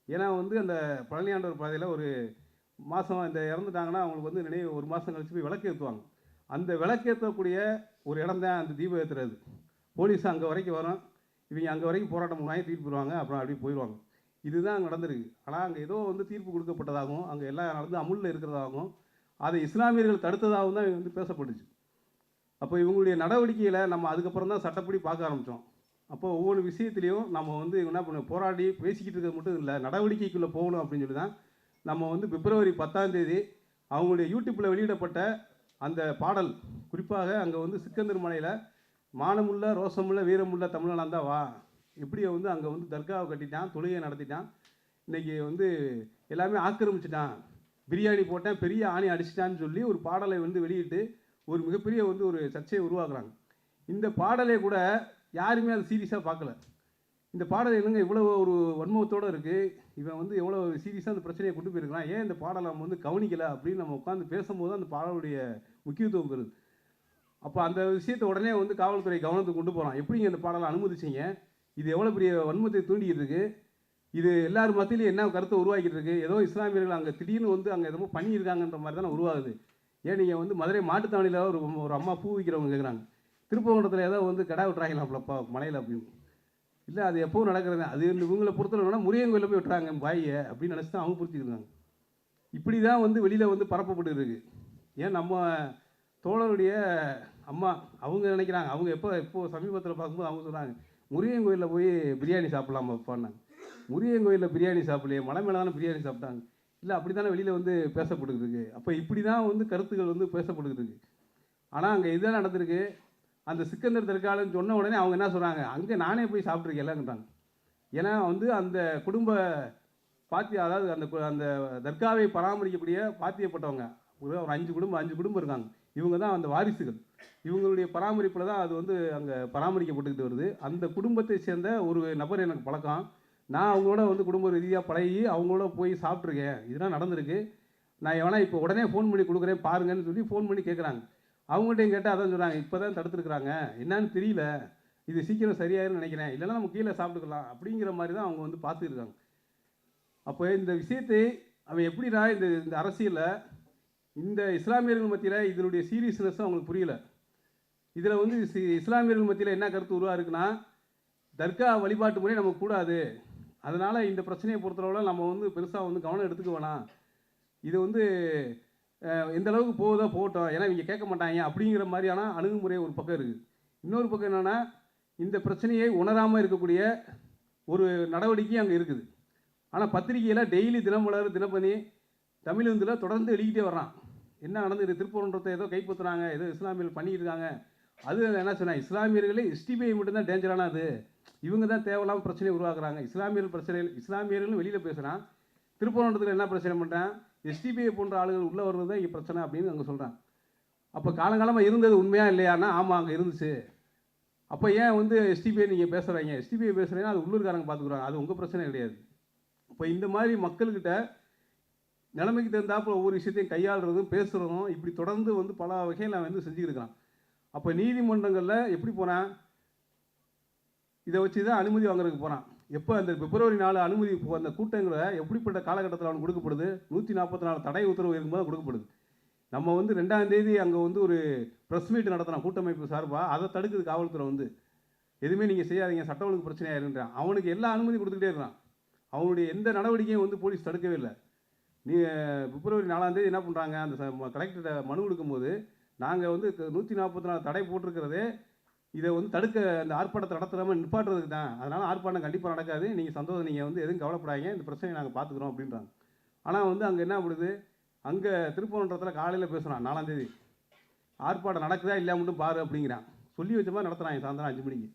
ஏன்னா வந்து அந்த பழனியாண்டவர் பாதையில் ஒரு மாதம் இந்த இறந்துட்டாங்கன்னா அவங்களுக்கு வந்து நினைவு ஒரு மாதம் கழிச்சு போய் விளக்கு ஏற்றுவாங்க. அந்த விளக்கேற்றக்கூடிய ஒரு இடம் தான் அந்த தீபம் ஏற்றுறது. போலீஸ் அங்கே வரைக்கும் வரும், இவங்க அங்கே வரைக்கும் போராட்டம் வாங்கி தீர்ப்பு போயிடுவாங்க, அப்புறம் அப்படியே போயிடுவாங்க. இதுதான் அங்கே நடந்திருக்கு. ஆனால் அங்கே ஏதோ வந்து தீர்ப்பு கொடுக்கப்பட்டதாகவும் அங்கே எல்லாம் நடந்து அமுலில் இருக்கிறதாகவும் அதை இஸ்லாமியர்கள் தடுத்ததாகவும் தான் வந்து பேசப்பட்டுச்சு. அப்போ இவங்களுடைய நடவடிக்கையில் நம்ம அதுக்கப்புறம் தான் சட்டப்படி பார்க்க ஆரம்பித்தோம். அப்போ ஒவ்வொரு விஷயத்துலையும் நம்ம வந்து என்ன பண்ண போராடி பேசிக்கிட்டு இருக்கிறது மட்டும் இல்லை, நடவடிக்கைக்குள்ளே போகணும் அப்படின்னு சொல்லி தான் நம்ம வந்து பிப்ரவரி 10ஆம் தேதி அவங்களுடைய யூடியூப்பில் வெளியிடப்பட்ட அந்த பாடல், குறிப்பாக அங்கே வந்து சிக்கந்தர் மலையில் மானமுள்ள ரோசமுள்ள வீரமுள்ள தமிழனாக தான் வா, இப்படியே வந்து அங்கே வந்து தர்காவை கட்டிட்டான், தொழுகையை நடத்திட்டான், இன்றைக்கி வந்து எல்லாமே ஆக்கிரமிச்சிட்டான், பிரியாணி போட்டேன் பெரிய ஆணி அடிச்சிட்டான்னு சொல்லி ஒரு பாடலை வந்து வெளியிட்டு ஒரு மிகப்பெரிய வந்து ஒரு சர்ச்சையை உருவாக்குறாங்க. இந்த பாடலை கூட யாருமே அதை சீரியஸாக பார்க்கல. இந்த பாடல் என்னங்க இவ்வளோ ஒரு வன்மத்தோடு இருக்குது, இவன் வந்து எவ்வளோ சீரியஸாக அந்த பிரச்சனையை கொண்டு போயிருக்கிறான், ஏன் இந்த பாடலை நம்ம வந்து கவனிக்கலை அப்படின்னு நம்ம உட்காந்து பேசும்போது அந்த பாடலுடைய முக்கியத்துவம் பெறுது. அப்போ அந்த விஷயத்தை உடனே வந்து காவல்துறை கவனத்துக்கு கொண்டு போகிறான். எப்படிங்க இந்த பாடலை அனுமதிச்சிங்க, இது எவ்வளோ பெரிய வன்மத்தை தூண்டிக்கிட்டு இருக்குது, இது எல்லார் மத்தியிலையும் என்ன கருத்தை உருவாக்கிட்டு இருக்குது, ஏதோ இஸ்லாமியர்கள் அங்கே திடீர்னு வந்து அங்கே எதோ பண்ணியிருக்காங்கன்ற மாதிரி தானே உருவாகுது. ஏன் நீங்கள் வந்து மதுரை மாட்டுத்தாவணியில் ஒரு அம்மா பூ விற்கிறவங்க கேட்குறாங்க, திருப்பவண்டத்தில் ஏதோ வந்து கடா விட்டுறாங்களாம்லப்பா மலையில் அப்படின்னு. இல்லை அது எப்போவும் நடக்கிறது, அது இவங்களை பொறுத்தவரைனா முருகன் கோயிலில் போய் விட்டுறாங்க பாயை அப்படின்னு நினச்சி தான் அவங்க புரிஞ்சுக்கிறாங்க. இப்படி தான் வந்து வெளியில் வந்து பரப்பப்பட்டு இருக்கு. ஏன் நம்ம தோழருடைய அம்மா அவங்க நினைக்கிறாங்க, அவங்க எப்போ சமீபத்தில் பார்க்கும்போது அவங்க சொல்கிறாங்க, முருகன் கோயிலில் போய் பிரியாணி சாப்பிட்லாமாப்பான்னாங்க. முருகன் கோயிலில் பிரியாணி சாப்பிடலையே, மலை மேலே தானே பிரியாணி சாப்பிட்டாங்க. இல்லை அப்படி தானே வெளியில் வந்து பேசப்படுது இருக்கு. அப்போ இப்படி தான் வந்து கருத்துக்கள் வந்து பேசப்படுது இருக்கு. ஆனால் அங்கே இதுதான் நடந்திருக்கு. அந்த சிக்கந்தர் தர்கான்னு சொன்ன உடனே அவங்க என்ன சொல்கிறாங்க, அங்கே நானே போய் சாப்பிட்ருக்கேன்லான்றாங்க. ஏன்னா வந்து அந்த குடும்ப அதாவது அந்த தர்காவை பராமரிக்கக்கூடிய பாத்தியப்பட்டவங்க ஒரு 5 குடும்பம் இருக்காங்க. இவங்க தான் அந்த வாரிசுகள். இவங்களுடைய பராமரிப்பில் தான் அது வந்து அங்கே பராமரிக்கப்பட்டுக்கிட்டு வருது. அந்த குடும்பத்தை சேர்ந்த ஒரு நபர் எனக்கு பழக்கம். நான் அவங்களோட வந்து குடும்ப ரீதியாக பழகி அவங்களோட போய் சாப்பிட்ருக்கேன். இதெல்லாம் நடந்திருக்கு. நான் எவனா இப்போ உடனே ஃபோன் பண்ணி கொடுக்குறேன் பாருங்கன்னு சொல்லி ஃபோன் பண்ணி கேட்குறாங்க. அவங்கள்ட்டையும் கேட்டால் அதான் சொல்கிறாங்க, இப்போ தான் தடுத்துருக்குறாங்க, என்னன்னு தெரியல, இது சீக்கிரம் சரியாயிருன்னு நினைக்கிறேன், இல்லைன்னா நம்ம கீழே சாப்பிட்டுக்கலாம் அப்படிங்கிற மாதிரி தான் அவங்க வந்து பார்த்துருக்காங்க. அப்போ இந்த விஷயத்தை அவன் எப்படிடா இந்த அரசியலில் இந்த இஸ்லாமியர்கள் மத்தியில் இதனுடைய சீரியஸ்னஸ் அவங்களுக்கு புரியல. இதில் வந்து இஸ்லாமியர்கள் மத்தியில் என்ன கருத்து உருவாக இருக்குன்னா, தர்கா வழிபாட்டு முறை நமக்கு கூடாது, அதனால் இந்த பிரச்சனையை பொறுத்தளவில் நம்ம வந்து பெருசாக வந்து கவனம் எடுத்துக்க வேணாம், இது வந்து எந்த அளவுக்கு போகுதோ போகட்டும், ஏன்னா இவங்க கேட்க மாட்டாங்க அப்படிங்கிற மாதிரியான அணுகுமுறை ஒரு பக்கம் இருக்குது. இன்னொரு பக்கம் என்னென்னா, இந்த பிரச்சனையை உணராமல் இருக்கக்கூடிய ஒரு நடவடிக்கை அங்கே இருக்குது. ஆனால் பத்திரிகையில் டெய்லி தினமலர், தினப்பணி, தமிழ்ந்தில் தொடர்ந்து எழுதிக்கிட்டே வர்றான். என்ன நடந்தது, திருப்பரன்றத்தை ஏதோ கைப்பற்றுறாங்க, ஏதோ இஸ்லாமியர்கள் பண்ணியிருக்காங்க. அது என்ன சொன்னால், இஸ்லாமியர்களே எஸ்டிபிஐ மட்டும்தான் டேஞ்சரானது, இவங்க தான் தேவையில்லாமல் பிரச்சனையை உருவாக்குறாங்க. இஸ்லாமியர்களும் வெளியில் பேசுகிறான், திருப்பரன்றத்தில் என்ன பிரச்சனை பண்ணுறான், எஸ்டிபிஐ போன்ற ஆளுகள் உள்ளே வர்றது தான் இங்கே பிரச்சனை அப்படின்னு அங்கே சொல்கிறான். அப்போ காலங்காலமாக இருந்தது உண்மையாக இல்லையானா, ஆமாம் அங்கே இருந்துச்சு. அப்போ ஏன் வந்து எஸ்டிபிஐ நீங்கள் பேசுகிறீங்க, எஸ்டிபிஐ பேசுகிறீங்கன்னா அது உள்ளூர்காரங்க பார்த்துக்குறாங்க, அது உங்கள் பிரச்சனை கிடையாது. இப்போ இந்த மாதிரி மக்கள்கிட்ட நிலைமைக்கு தகுந்தாப்புல ஒவ்வொரு விஷயத்தையும் கையாளுறதும் பேசுகிறதும் இப்படி தொடர்ந்து வந்து பல வகையில் அவன் வந்து செஞ்சுருக்கிறான். அப்போ நீதிமன்றங்களில் எப்படி போகிறான், இதை வச்சு தான் அனுமதி வாங்குறதுக்கு போகிறான். எப்போ அந்த பிப்ரவரி 4 அனுமதி அந்த கூட்டங்களை எப்படிப்பட்ட காலகட்டத்தில் அவனுக்கு கொடுக்கப்படுது, 144 தடை உத்தரவு இருக்கும்போது கொடுக்கப்படுது. நம்ம வந்து 2ஆம் தேதி அங்கே வந்து ஒரு ப்ரெஸ் மீட் நடத்தினோம் கூட்டமைப்பு சார்பாக, அதை தடுக்குது காவல்துறை வந்து, எதுவுமே நீங்கள் செய்யாதீங்க சட்ட ஒழுங்கு பிரச்சனையாக இருக்கின்றான். அவனுக்கு எல்லா அனுமதி கொடுத்துக்கிட்டே இருக்கிறான். அவனுடைய எந்த நடவடிக்கையும் வந்து போலீஸ் தடுக்கவே இல்லை. நீ பிப்ரவரி 4ஆம் தேதி என்ன பண்ணுறாங்க, அந்த கலெக்டர்கிட்ட மனு கொடுக்கும்போது, நாங்கள் வந்து 144 தடை போட்டிருக்கிறதே இதை வந்து தடுக்க, அந்த ஆர்ப்பாட்டத்தை நடத்துகிறாமல் நிப்பாட்டுறதுக்கு தான், அதனால் ஆர்ப்பாட்டம் கண்டிப்பாக நடக்காது, நீங்கள் சந்தோஷம், நீங்கள் வந்து எதுவும் கவலைப்படாதீங்க, இந்த பிரச்சனையை நாங்கள் பார்த்துக்குறோம் அப்படின்றாங்க. ஆனால் வந்து அங்கே என்ன பண்ணுது, அங்கே திருப்பரன்றத்தில் காலையில் பேசுகிறான் 4ஆம் தேதி ஆர்ப்பாட்டம் நடக்குதா இல்லையா மட்டும் பாரு அப்படிங்கிறான். சொல்லி வச்ச மாதிரி நடத்துகிறாங்க சாயந்தரம் 5 மணிக்கு.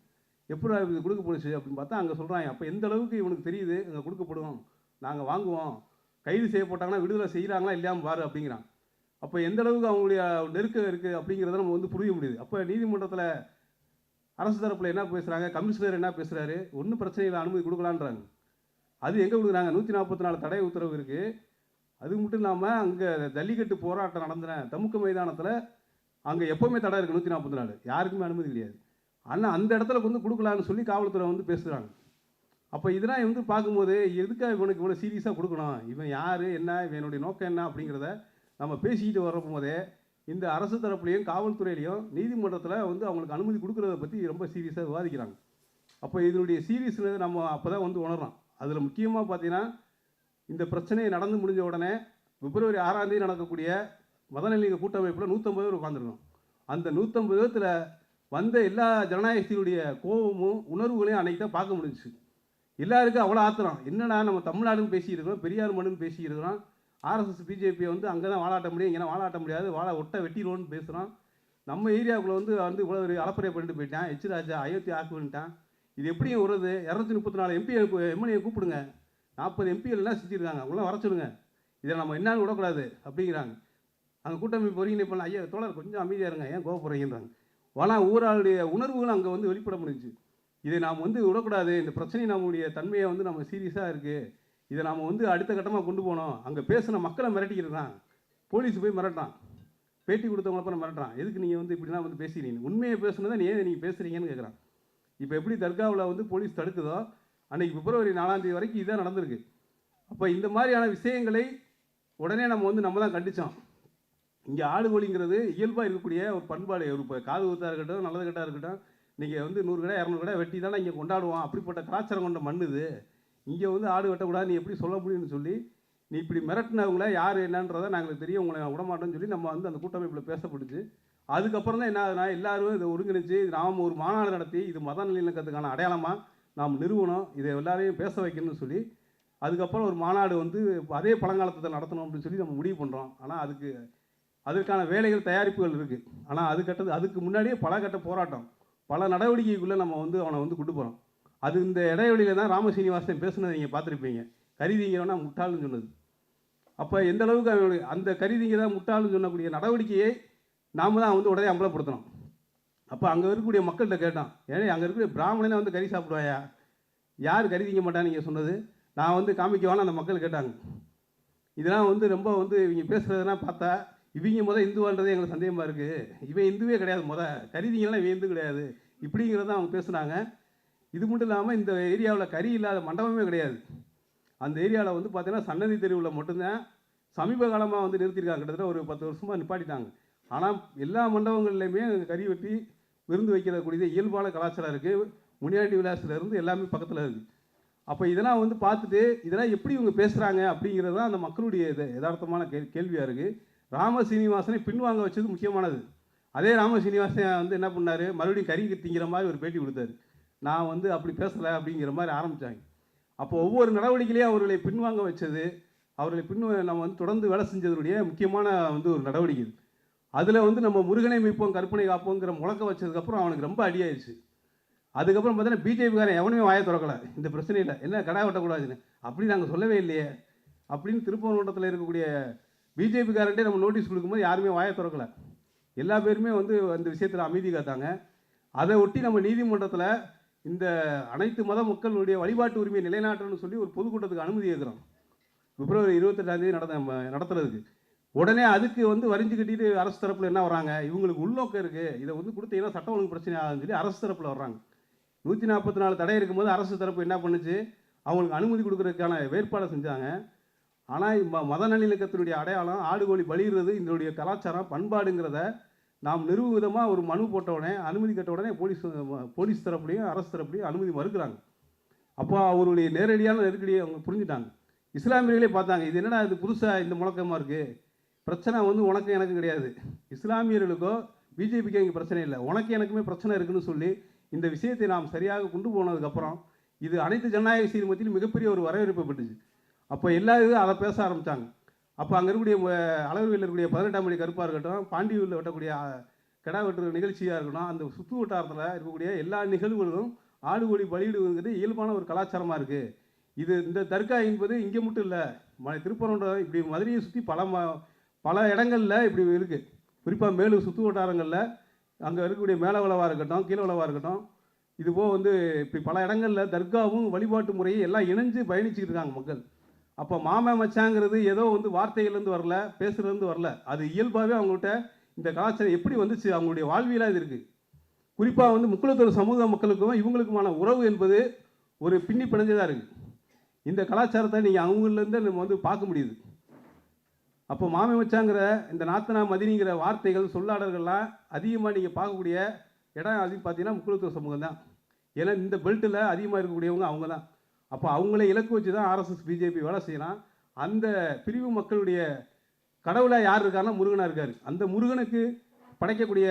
எப்படி இது கொடுக்க போச்சு அப்படின்னு பார்த்தா அங்கே சொல்கிறாங்க, அப்போ எந்த அளவுக்கு இவனுக்கு தெரியுது அங்கே கொடுக்கப்படும், நாங்கள் வாங்குவோம், கைது செய்யப்பட்டாங்கன்னா விடுதலை செய்கிறாங்களா இல்லையாமல் பாரு அப்படிங்கிறான். அப்போ எந்த அளவுக்கு அவங்களுடைய நெருக்கம் இருக்குது அப்படிங்கிறத நம்ம வந்து புரிய முடியுது. அப்போ நீதிமன்றத்தில் அரசு தரப்பில் என்ன பேசுகிறாங்க, கமிஷனர் என்ன பேசுகிறாரு, ஒன்றும் பிரச்சனையில் அனுமதி கொடுக்கலான்றாங்க. அது எங்கே கொடுக்குறாங்க, 144 தடை உத்தரவு இருக்குது. அது மட்டும் இல்லாமல் அங்கே ஜல்லிக்கட்டு போராட்டம் நடந்தின தமுக்க மைதானத்தில் அங்கே எப்போவுமே தடை இருக்குது 144, யாருக்குமே அனுமதி கிடையாது. ஆனால் அந்த இடத்துல வந்து கொடுக்கலான்னு சொல்லி காவல்துறை வந்து பேசுகிறாங்க. அப்போ இதெல்லாம் வந்து பார்க்கும்போது எதுக்காக இவனுக்கு இவ்வளோ சீரியஸாக கொடுக்கணும், இவன் யார் என்ன, இவனுடைய நோக்கம் என்ன அப்படிங்கிறத நம்ம பேசிக்கிட்டு வர்றப்போ போதே இந்த அரசு தரப்புலையும் காவல்துறையிலையும் நீதிமன்றத்தில் வந்து அவங்களுக்கு அனுமதி கொடுக்குறத பற்றி ரொம்ப சீரியஸாக விவாதிக்கிறாங்க. அப்போ இதனுடைய சீரியஸ்னு நம்ம அப்போ தான் வந்து உணர்றோம். அதில் முக்கியமாக பார்த்தீங்கன்னா இந்த பிரச்சனை நடந்து முடிஞ்ச உடனே பிப்ரவரி 6ஆம் தேதி நடக்கக்கூடிய மதநல்லிங்க கூட்டமைப்பில் 150 பேர் உட்காந்துருக்கோம். அந்த 150 பேர்த்தில் வந்த எல்லா ஜனநாயகத்தினுடைய கோபமும் உணர்வுகளையும் அன்றைக்கி தான் பார்க்க முடிஞ்சிச்சு. எல்லாருக்கும் அவ்வளோ ஆத்திரம், என்னடா நம்ம தமிழ்நாடுன்னு பேசியிருக்கிறோம், பெரியார் மண்ணுன்னு பேசியிருக்கிறோம், ஆர்எஸ்எஸ் பிஜேபியை வந்து அங்கே தான் வாழாட்ட முடியும், இங்கே வாழாட்ட முடியாது, ஒட்ட வெட்டிடுவோன்னு பேசுகிறோம். நம்ம ஏரியாவுக்குள்ளே வந்து இவ்வளோ ஒரு அலப்பறையை பண்ணிட்டு போயிட்டான், எச் ராஜா அயோத்தி ஆக்குன்ட்டான். இது எப்படியும் வருது, 234 எம்பி எம்எல்ஏ கூப்பிடுங்க, 40 எம்பிகள் எல்லாம் செஞ்சுருக்காங்க, உள்ள வர சொல்லுங்க, இதை நம்ம என்னன்னு விடக்கூடாது அப்படிங்கிறாங்க. அங்கே கூட்டமைப்பு ஒருங்கிணைப்பு ஐயா தோழர் கொஞ்சம் அமைதியாக இருங்க, ஏன் கோவப்படுறீங்கன்றாங்க. ஆனால் ஊராளுடைய உணர்வுகள் அங்கே வந்து வெளிப்பட முடிஞ்சு. இதை நாம் வந்து விடக்கூடாது, இந்த பிரச்சனை நம்முடைய தன்மையை வந்து நம்ம சீரியஸாக இருக்குது, இதை நாம் வந்து அடுத்த கட்டமாக கொண்டு போனோம். அங்கே பேசின மக்களை மிரட்டிக்கிறான், போலீஸ் போய் மிரட்டான், பேட்டி கொடுத்தவங்கள அப்புறம் மிரட்டான், எதுக்கு நீங்கள் வந்து இப்படிலாம் வந்து பேசுகிறீங்க, உண்மையை பேசுனதை ஏன் நீங்கள் பேசுகிறீங்கன்னு கேட்குறான். இப்போ எப்படி தர்காவில் வந்து போலீஸ் தடுக்குதோ அன்றைக்கி பிப்ரவரி 4ஆம் தேதி வரைக்கும் இதுதான் நடந்திருக்கு. அப்போ இந்த மாதிரியான விஷயங்களை உடனே நம்ம தான் கண்டித்தோம். இங்கே ஆடுகோழிங்கிறது இயல்பாக இருக்கக்கூடிய ஒரு பண்பாடு, ஒரு இப்போ காது ஊத்தாக இருக்கட்டும், நல்லது கட்டாக இருக்கட்டும், நீங்கள் வந்து 100 கடை 200 கடை வெட்டி தானே இங்கே கொண்டாடுவோம், அப்படிப்பட்ட கலாச்சாரம் கொண்ட மண்ணுது, இங்கே வந்து ஆடு வெட்டக்கூடாது, நீ எப்படி சொல்ல முடியும்னு சொல்லி நீ இப்படி மிரட்டினவங்கள யார் என்னன்றதை நாங்களுக்கு தெரியும், உங்களை விடமாட்டோன்னு சொல்லி நம்ம வந்து அந்த கூட்டமைப்பில் பேசப்பட்டுச்சு. அதுக்கப்புறம் தான் என்ன ஆகுதுன்னா எல்லாரும் இதை ஒருங்கிணைச்சு நாம் ஒரு மாநாடு நடத்தி இது மத நல்லிணக்கத்துக்கான அடையாளமாக நாம் நிறுவனம், இதை எல்லாரையும் பேச வைக்கணும்னு சொல்லி அதுக்கப்புறம் ஒரு மாநாடு வந்து அதே பழங்காலத்தை நடத்தணும் அப்படின்னு சொல்லி நம்ம முடிவு பண்ணுறோம். ஆனால் அதற்கான வேலைகள் தயாரிப்புகள் இருக்குது. ஆனால் அதுக்கு முன்னாடியே பல கட்ட போராட்டம், பல நடவடிக்கைக்குள்ளே நம்ம வந்து அவனை வந்து கொண்டு போகிறோம். அது இந்த இடைவெளியில் தான் ராமசீனிவாசன் பேசுனதை நீங்கள் பார்த்துருப்பீங்க, கரிதிங்கன்னா முட்டாள்னு சொன்னது. அப்போ எந்த அளவுக்கு அந்த கரிதிங்க தான் முட்டாள்னு சொன்னக்கூடிய நடவடிக்கையை நாம் தான் வந்து உடனே அம்பலப்படுத்தணும். அப்போ அங்கே இருக்கக்கூடிய மக்கள்கிட்ட கேட்டோம், ஏன்னா அங்கே இருக்கக்கூடிய பிராமணனே வந்து கறி சாப்பிடுவாயா, யார் கறி திங்க மாட்டான்னு நீங்கள் சொன்னது, நான் வந்து காமிக்கவான்னு அந்த மக்கள் கேட்டாங்க. இதெல்லாம் வந்து ரொம்ப வந்து இவங்க பேசுகிறதுலாம் பார்த்தா இவங்க இந்துவான்றதே எங்களுக்கு சந்தேகமாக இருக்குது, இவன் இந்துவே கிடையாது, கறிதிங்கெல்லாம் இவன் இந்து கிடையாது இப்படிங்கிறத அவங்க பேசுனாங்க. இது மட்டும் இல்லாமல் இந்த ஏரியாவில் கறி இல்லாத மண்டபமே கிடையாது. அந்த ஏரியாவில் வந்து பார்த்தீங்கன்னா சன்னதி தெருவில் மட்டும்தான் சமீப காலமாக வந்து நிறுத்தியிருக்காங்க, கிட்டத்தட்ட ஒரு 10 வருஷமாக நிப்பாட்டிட்டாங்க. ஆனால் எல்லா மண்டபங்கள்லையுமே கறி வெட்டி விருந்து வைக்கிறக்கூடிய இயல்பான கலாச்சாரம் இருக்குது. முனியாண்டி விலாசிலேருந்து எல்லாமே பக்கத்தில் இருக்குது. அப்போ இதெல்லாம் வந்து பார்த்துட்டு இதெல்லாம் எப்படி இவங்க பேசுகிறாங்க அப்படிங்கிறது தான் அந்த மக்களுடைய யதார்த்தமான கேள்வியாக இருக்குது. ராமசீனிவாசனை பின்வாங்க வச்சது முக்கியமானது. அதே ராமசீனிவாசன் வந்து என்ன பண்ணார், மறுபடியும் கறி திங்கிற மாதிரி ஒரு பேட்டி கொடுத்தாரு, நான் வந்து அப்படி பேசலை அப்படிங்கிற மாதிரி ஆரம்பித்தாங்க. அப்போ ஒவ்வொரு நடவடிக்கையிலையும் அவர்களை பின்வாங்க வச்சது, அவர்களை நம்ம வந்து தொடர்ந்து வேலை செஞ்சதுடைய முக்கியமான வந்து ஒரு நடவடிக்கை. அதில் வந்து நம்ம முருகனை மீட்போம் கற்பனை காப்போங்கிற முழக்க வச்சதுக்கப்புறம் அவனுக்கு ரொம்ப அடியாயிடுச்சு. அதுக்கப்புறம் பார்த்தீங்கன்னா பிஜேபிக்காரன் எவனுமே வாயை திறக்கலை இந்த பிரச்சனையில், என்ன கடை வெட்டக்கூடாதுன்னு, அப்படி நாங்கள் சொல்லவே இல்லையே அப்படின்னு திருப்பரங்குன்றத்தில் இருக்கக்கூடிய பிஜேபிக்காரன்ட்டே நம்ம நோட்டீஸ் கொடுக்கும்போது யாருமே வாயை திறக்கலை. எல்லா பேருமே வந்து அந்த விஷயத்தில் அமைதி காத்தாங்க. அதை ஒட்டி நம்ம நீதிமன்றத்தில் இந்த அனைத்து மத மக்களுடைய வழிபாட்டு உரிமையை நிலைநாட்டணும்னு சொல்லி ஒரு பொதுக்கூட்டத்துக்கு அனுமதி கேட்குறோம், பிப்ரவரி 28ஆம் தேதி நடத்துறதுக்கு. உடனே அதுக்கு வந்து வரிஞ்சு கட்டிட்டு அரசு தரப்பில் என்ன வர்றாங்க, இவங்களுக்கு உள்நோக்கம் இருக்குது, இதை வந்து கொடுத்தீங்கன்னா சட்டம் ஒழுங்கு பிரச்சனை ஆகுதுன்னு சொல்லி அரசு தரப்பில் வர்றாங்க. 144 தடை இருக்கும்போது அரசு தரப்பு என்ன பண்ணுச்சு, அவங்களுக்கு அனுமதி கொடுக்குறதுக்கான வேட்பாடை செஞ்சாங்க. ஆனால் மத நல்லிணக்கத்தினுடைய அடையாளம் ஆடுகோழி பலியிடுறது இதனுடைய கலாச்சாரம் பண்பாடுங்கிறத நாம் நிறுவும் விதமாக ஒரு மனு போட்ட உடனே அனுமதி கேட்ட உடனே போலீஸ் தரப்புலையும் அரசு தரப்புலையும் அனுமதி மறுக்கிறாங்க. அப்போ அவருடைய நேரடியான நெருக்கடியை அவங்க புரிஞ்சுட்டாங்க. இஸ்லாமியர்களே பார்த்தாங்க, இது என்னடா இது புதுசாக இந்த முழக்கமாக இருக்குது, பிரச்சனை வந்து உனக்கு எனக்கு கிடையாது, இஸ்லாமியர்களுக்கோ பிஜேபிக்கோ இங்கே பிரச்சனை இல்லை, உனக்கு எனக்குமே பிரச்சனை இருக்குதுன்னு சொல்லி இந்த விஷயத்தை நாம் சரியாக கொண்டு போனதுக்கப்புறம் இது அனைத்து ஜனநாயக சீர்மத்திலும் மிகப்பெரிய ஒரு வரவேற்பு பெற்றுச்சு. அப்போ எல்லா இதுவும் அதை பேச ஆரம்பித்தாங்க. அப்போ அங்கே இருக்கக்கூடிய அளவில் இருக்கக்கூடிய 18ஆம் படி கருப்பாக இருக்கட்டும், பாண்டியூரில் வெட்டக்கூடிய கிடா வெட்டுற நிகழ்ச்சியாக இருக்கட்டும், அந்த சுற்று வட்டாரத்தில் இருக்கக்கூடிய எல்லா நிகழ்வுகளும் ஆடுகோழி பலியிடுவதுங்கிறது இயல்பான ஒரு கலாச்சாரமாக இருக்குது. இது இந்த தர்கா என்பது இங்கே மட்டும் இல்லை, திருப்பரங்குன்றம் இப்படி மதுரையை சுற்றி பல இடங்களில் இப்படி இருக்குது. குறிப்பாக மேலும் சுற்று வட்டாரங்களில் அங்கே இருக்கக்கூடிய மேலே வளவாக இருக்கட்டும், கீழே வளவாக இருக்கட்டும், இதுபோல் வந்து இப்படி பல இடங்களில் தர்காவும் வழிபாட்டு முறையை எல்லாம் இணைஞ்சு பயணிச்சுக்கிட்டு இருக்காங்க மக்கள். அப்போ மாமா மச்சாங்கிறது ஏதோ வந்து வார்த்தைகள்லேருந்து வரல, பேசுகிறதுலேருந்து வரல, அது இயல்பாகவே அவங்கள்ட்ட இந்த கலாச்சாரம் எப்படி வந்துச்சு, அவங்களுடைய வாழ்வியலாக இது இருக்குது. குறிப்பாக வந்து முக்குளத்தூர் சமூக மக்களுக்கும் இவங்களுக்குமான உறவு என்பது ஒரு பின்னி பிணைஞ்சதாக இருக்குது. இந்த கலாச்சாரத்தை நீங்கள் அவங்கலேருந்து நம்ம வந்து பார்க்க முடியுது. அப்போ மாமே மச்சாங்கிற இந்த நாத்தனா மதினிங்கிற வார்த்தைகள் சொல்லாடல்கள்லாம் அதிகமாக நீங்கள் பார்க்கக்கூடிய இடம் அதிகம் பார்த்தீங்கன்னா முக்குளத்தூர் சமூகம் தான். ஏன்னா இந்த பெல்ட்டில் அதிகமாக இருக்கக்கூடியவங்க அவங்க தான். அப்போ அவங்கள இலக்கு வச்சு தான் ஆர்எஸ்எஸ் பிஜேபி வேலை செய்யலாம். அந்த பிரிவு மக்களுடைய கடவுளாக யார் இருக்காருன்னா முருகனாக இருக்கார். அந்த முருகனுக்கு படைக்கக்கூடிய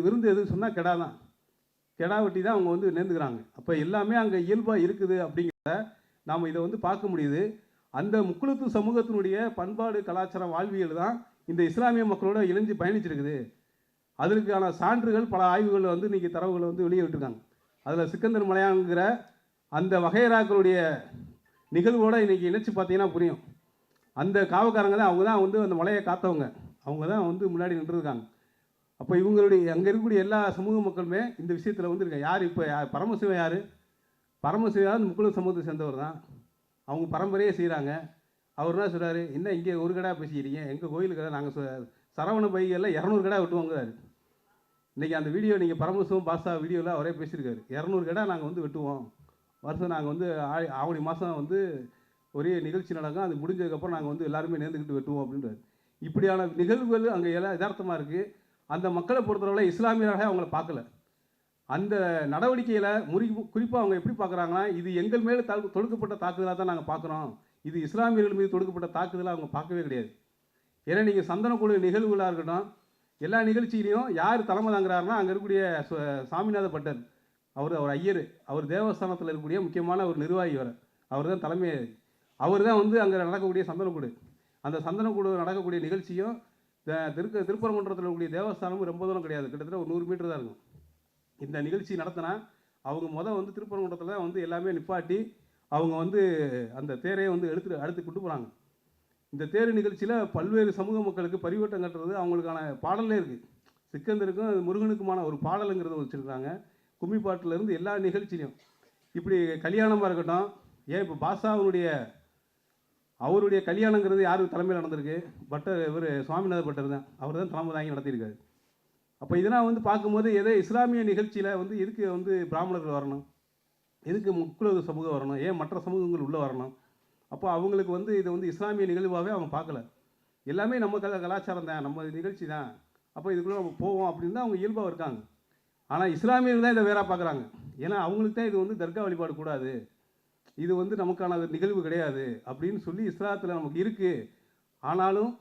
விருந்து எதுன்னு சொன்னால் கெடா தான். கெடா வெட்டி தான் அவங்க வந்து நேர்ந்துக்கிறாங்க. அப்போ எல்லாமே அங்கே இயல்பாக இருக்குது அப்படிங்கிறத நாம் இதை வந்து பார்க்க முடியுது. அந்த முக்குளத்தூர் சமூகத்தினுடைய பண்பாடு கலாச்சார வாழ்வியல் தான் இந்த இஸ்லாமிய மக்களோட இணைஞ்சு பயணிச்சிருக்குது. அதற்கான சான்றுகள் பல ஆய்வுகளில் வந்து இன்றைக்கி தரவுகளை வந்து வெளியே விட்டுருக்காங்க. அதில் சிக்கந்தர் மலையாங்கிற அந்த வகையராக்களுடைய நிகழ்வோடு இன்றைக்கி இணைச்சி பார்த்தீங்கன்னா புரியும். அந்த காவக்காரங்க தான் அவங்க தான் வந்து அந்த மலையை காத்தவங்க. அவங்க தான் வந்து முன்னாடி நின்றுருக்காங்க. அப்போ இவங்களுடைய அங்கே இருக்கக்கூடிய எல்லா சமூக மக்களுமே இந்த விஷயத்தில் வந்து இருக்காங்க. யார் இப்போ பரமசிவன் யார்? பரமசிவன் யார்? முக்குளத்தூர் சமூகத்தை சேர்ந்தவர் தான். அவங்க பரம்பரையே செய்கிறாங்க. அவர் என்ன சொல்கிறாரு, என்ன இங்கே ஒரு கடை பேசிக்கிறீங்க, எங்கள் கோயிலுக்கு கடை நாங்கள் சரவண பைகளில் 200 கடை வெட்டுவோங்கிறாரு. இன்றைக்கி அந்த வீடியோ நீங்கள் பரமசிவம் பாஷா வீடியோவில் அவரே பேசியிருக்காரு. 200 கடை நாங்கள் வந்து வெட்டுவோம். வருஷம் நாங்கள் வந்து ஆவணி மாதம் வந்து ஒரே நிகழ்ச்சி நடக்கும். அது முடிஞ்சதுக்கப்புறம் நாங்கள் வந்து எல்லாருமே நேர்ந்துக்கிட்டு வெட்டுவோம் அப்படின்றாரு. இப்படியான நிகழ்வுகள் அங்கே எல்லாம் யதார்த்தமாக இருக்குது. அந்த மக்களை பொறுத்தளவில் இஸ்லாமியராக அவங்கள பார்க்கல. அந்த நடவடிக்கையில் குறிப்பாக அவங்க எப்படி பார்க்குறாங்கன்னா, இது எங்கள் மேலே தொடுக்கப்பட்ட தாக்குதலாக தான் நாங்கள் பார்க்குறோம். இது இஸ்லாமியர்கள் மீது தொடுக்கப்பட்ட தாக்குதலாக அவங்க பார்க்கவே கிடையாது. ஏன்னா நீங்கள் சந்தனக்கூட நிகழ்வுகளாக இருக்கட்டும், எல்லா நிகழ்ச்சியிலையும் யார் தலைமை தாங்குறாருன்னா அங்கே இருக்கக்கூடிய சாமிநாத பட்டர். அவர் ஐயர். அவர் தேவஸ்தானத்தில் இருக்கக்கூடிய முக்கியமான ஒரு நிர்வாகி. அவர் தான் தலைமை. அவர் தான் வந்து அங்கே நடக்கக்கூடிய சந்தனக்கூடு. அந்த சந்தனக்கூடு நடக்கக்கூடிய நிகழ்ச்சியும் திருப்பரங்குன்றத்தில் இருக்கக்கூடிய தேவஸ்தானமும் ரொம்ப தூரம் கிடையாது. கிட்டத்தட்ட ஒரு 100 மீட்டர் தான் இருக்கும். இந்த நிகழ்ச்சி நடத்தினா அவங்க வந்து திருப்பரங்குன்றத்தில் தான் வந்து எல்லாமே நிப்பாட்டி அவங்க வந்து அந்த தேரையை வந்து அடுத்து கொண்டு போகிறாங்க. இந்த தேர் நிகழ்ச்சியில் பல்வேறு சமூக மக்களுக்கு பரிவட்டம் கட்டுறது அவங்களுக்கான பாடலே இருக்குது. சிக்கந்தருக்கும் முருகனுக்குமான ஒரு பாடலுங்கிறத வச்சுருக்காங்க. கும்மி பாட்டிலேருந்து எல்லா நிகழ்ச்சியிலையும். இப்படி கல்யாணமாக இருக்கட்டும், ஏன் இப்போ அவருடைய கல்யாணங்கிறது யார் தலைமையில் நடந்திருக்கு? பட்டர், இவர் சுவாமிநாத பட்டர் தான். அவர் தான் தலைமை தாங்கி நடத்தியிருக்காரு. அப்போ இதெல்லாம் வந்து பார்க்கும்போது இஸ்லாமிய நிகழ்ச்சியில் வந்து எதுக்கு வந்து பிராமணர்கள் வரணும், எதுக்கு முக்குளத்தூர் சமூகம் வரணும், ஏன் மற்ற சமூகங்கள் உள்ளே வரணும்? அப்போ அவங்களுக்கு வந்து இதை வந்து இஸ்லாமிய நிகழ்வாகவே அவங்க பார்க்கல. எல்லாமே நம்ம கலாச்சாரம் தான், நம்ம நிகழ்ச்சி தான், அப்போ இதுக்குள்ளே நம்ம போவோம் அப்படின்னு தான் அவங்க இயல்பாக இருக்காங்க. ஆனால் இஸ்லாமியர்கள் தான் இதை வேற பார்க்குறாங்க. ஏன்னா அவங்களுக்கு தான் இது வந்து தர்கா வழிபாடு கூடாது, இது வந்து நமக்கான நிகழ்வு கிடையாது அப்படின்னு சொல்லி இஸ்லாத்தில் நமக்கு இருக்குது. ஆனாலும்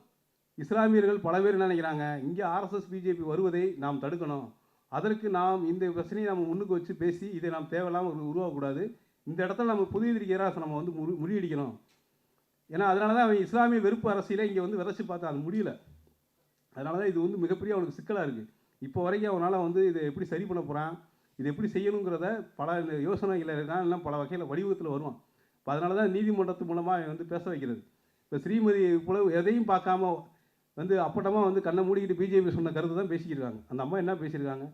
இஸ்லாமியர்கள் பல பேர் என்ன நினைக்கிறாங்க, இங்கே ஆர்எஸ்எஸ் பிஜேபி வருவதை நாம் தடுக்கணும், அதற்கு நாம் இந்த பிரச்சனையை நம்ம முன்னுக்கு வச்சு பேசி இதை நாம் தேவையில்லாமல் உருவாக்கக்கூடாது, இந்த இடத்துல நம்ம புதிய எதிராக நம்ம வந்து முறியடிக்கணும். ஏன்னா அதனால தான் அவன் இஸ்லாமிய வெறுப்பு அரசியலை இங்கே வந்து விதைச்சி பார்த்தா அது முடியல. அதனால தான் இது வந்து மிகப்பெரிய அவனுக்கு சிக்கலாக இருக்குது. இப்போ வரைக்கும் அவனால் வந்து இதை எப்படி சரி பண்ண போகிறான், இது எப்படி செய்யணுங்கிறத பல யோசனைகளை எல்லாம் பல வகையில் வடிவத்தில் வருவான். இப்போ அதனால தான் நீதிமன்றத்து மூலமாக அவன் வந்து பேச வைக்கிறது. இப்போ ஸ்ரீமதி புலவு எதையும் பார்க்காம வந்து அப்பட்டமாக வந்து கண்ணை மூடிக்கிட்டு பிஜேபி சொன்ன கருத்து தான் பேசிக்கிருக்காங்க. அந்த அம்மா என்ன பேசியிருக்காங்க,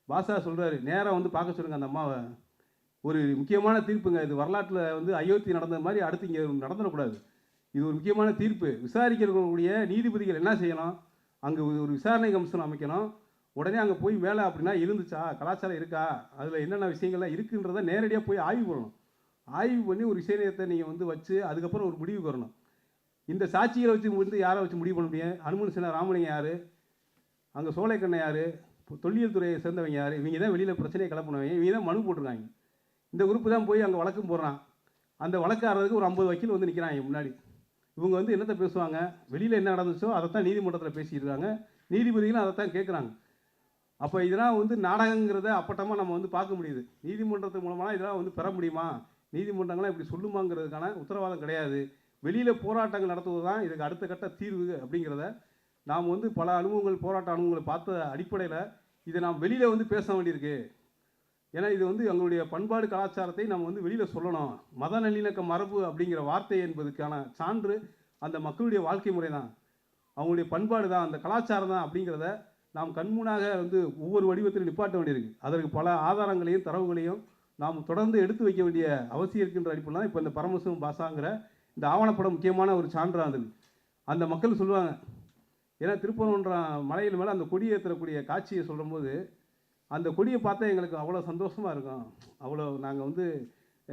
பாஷா சொல்கிறாரு, நேராக வந்து பார்க்க சொல்லுங்கள் அந்த அம்மாவை, ஒரு முக்கியமான தீர்ப்புங்க, இது வரலாற்றில் வந்து அயோத்தி நடந்த மாதிரி அடுத்து இங்கே நடந்துடக்கூடாது, இது ஒரு முக்கியமான தீர்ப்பு, விசாரிக்கக்கூடிய நீதிபதிகள் என்ன செய்யணும், அங்கே ஒரு விசாரணை கமிஷன் அமைக்கணும், உடனே அங்கே போய் வேலை அப்படின்னா இருந்துச்சா, கலாச்சாரம் இருக்கா, அதில் என்னென்ன விஷயங்கள்லாம் இருக்குன்றதை நேரடியாக போய் ஆய்வு பண்ணணும். ஆய்வு பண்ணி ஒரு விஷயத்தை நீங்கள் வந்து வச்சு அதுக்கப்புறம் ஒரு முடிவுக்கு வரணும். இந்த சாட்சிகளை வச்சு வந்து யாரை வச்சு முடிவு பண்ண முடியும்? அனுமன் சின்ன ராமலிங்கம் யார், அங்கே சோலைக்கண்ணை யார், தொல்லியல் துறையை சேர்ந்தவங்க யார், இவங்க தான் வெளியில் பிரச்சனையை கிளப்பினவங்க, இவங்க தான் மனு போட்டிருக்காங்க. இந்த குரூப்பு தான் போய் அங்கே வழக்கும் போடுறான். அந்த வழக்காரருக்கு ஒரு 50 வக்கீல் வந்து நிற்கிறாங்க முன்னாடி. இவங்க வந்து என்னத்தை பேசுவாங்க, வெளியில் என்ன நடந்துச்சோ அதைத்தான் நீதிமன்றத்தில் பேசியிருக்காங்க, நீதிபதிகளும் அதைத்தான் கேட்குறாங்க. அப்போ இதெல்லாம் வந்து நாடகங்கிறத அப்பட்டமாக நம்ம வந்து பார்க்க முடியுது. நீதிமன்றத்து மூலமாக இதெல்லாம் வந்து பெற முடியுமா, நீதிமன்றங்களாம் இப்படி சொல்லுமாங்கிறதுக்கான உத்தரவாதம் கிடையாது. வெளியில் போராட்டங்கள் நடத்துவது தான் இதுக்கு அடுத்த கட்ட தீர்வு அப்படிங்கிறத நாம் வந்து பல அனுபவங்கள், போராட்ட அனுபவங்களை பார்த்த அடிப்படையில் இதை நாம் வெளியில் வந்து பேச வேண்டியிருக்கு. ஏன்னா இது வந்து எங்களுடைய பண்பாடு கலாச்சாரத்தை நம்ம வந்து வெளியில் சொல்லணும். மத நல்லிணக்க மரபு அப்படிங்கிற வார்த்தை என்பதுக்கான சான்று அந்த மக்களுடைய வாழ்க்கை முறை தான், அவங்களுடைய பண்பாடு தான், அந்த கலாச்சாரம் தான் அப்படிங்கிறத நாம் கண்முன்னாக வந்து ஒவ்வொரு வடிவத்திலும் நிப்பாட்ட வேண்டியிருக்கு. அதற்கு பல ஆதாரங்களையும் தரவுகளையும் நாம் தொடர்ந்து எடுத்து வைக்க வேண்டிய அவசியம் இருக்கின்ற அடிப்படையில் தான் இப்போ இந்த பரமசிவம் பாஷாங்கிற இந்த ஆவணப்படம் முக்கியமான ஒரு சான்றாக இருந்தது. அந்த மக்கள் சொல்லுவாங்க, ஏன்னா திருப்பரங்குன்றம் மலையில் மேலே அந்த கொடியை ஏற்றக்கூடிய காட்சியை சொல்லும்போது அந்த கொடியை பார்த்தா எங்களுக்கு அவ்வளோ சந்தோஷமாக இருக்கும், அவ்வளோ நாங்கள் வந்து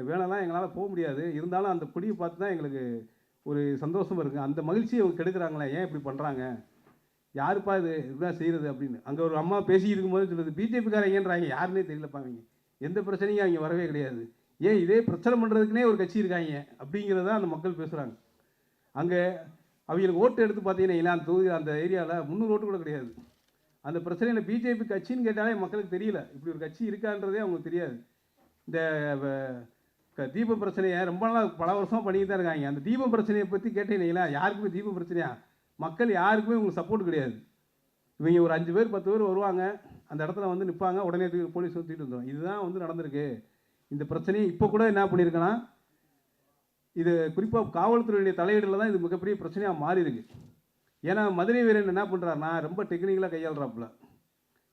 வேலைலாம் எங்களால் போக முடியாது, இருந்தாலும் அந்த கொடியை பார்த்து தான் எங்களுக்கு ஒரு சந்தோஷமா இருக்குது. அந்த மகிழ்ச்சியை அவங்க கெடுக்குறாங்களே, ஏன் இப்படி பண்ணுறாங்க, யாருப்பா இது இப்படிலாம் செய்கிறது அப்படின்னு. அங்கே ஒரு அம்மா பேசிக்கிட்டு இருக்கும்போது சொல்லுது, பிஜேபிக்காரங்கன்றாங்க, யாருன்னே தெரியலப்பா அவங்க, எந்த பிரச்சனையும் அவங்க வரவே கிடையாது, ஏன் இதே பிரச்சனை பண்ணுறதுக்குனே ஒரு கட்சி இருக்காங்க அப்படிங்கிறத அந்த மக்கள் பேசுகிறாங்க. அங்கே அவங்களுக்கு ஓட்டு எடுத்து பார்த்தீங்கன்னா அந்த தொகுதி அந்த ஏரியாவில் 300 ஓட்டு கூட கிடையாது. அந்த பிரச்சனையில் பிஜேபி கட்சின்னு கேட்டாலே மக்களுக்கு தெரியல, இப்படி ஒரு கட்சி இருக்கான்றதே அவங்களுக்கு தெரியாது. இந்த தீப பிரச்சனையை ரொம்ப நாளாக பல வருஷமாக பண்ணிட்டு தான் இருக்காங்க. அந்த தீப பிரச்சனையை பற்றி கேட்டீங்கன்னா யாருக்குமே தீப பிரச்சனையா, மக்கள் யாருக்குமே உங்களுக்கு சப்போர்ட் கிடையாது. இவங்க ஒரு 5 பேர் 10 பேர் வருவாங்க, அந்த இடத்துல வந்து நிற்பாங்க, உடனே போலீஸ் தூக்கிட்டு வந்துடும். இதுதான் வந்து நடந்திருக்கு. இந்த பிரச்சனையை இப்போ கூட என்ன பண்ணியிருக்கேன்னா, இது குறிப்பாக காவல்துறையுடைய தலையீடில் தான் இது மிகப்பெரிய பிரச்சனையாக மாறி இருக்கு. ஏன்னா மதுரை வீரன் என்ன பண்ணுறாருனா ரொம்ப டெக்னிக்கலாக கையாளுறாப்புல.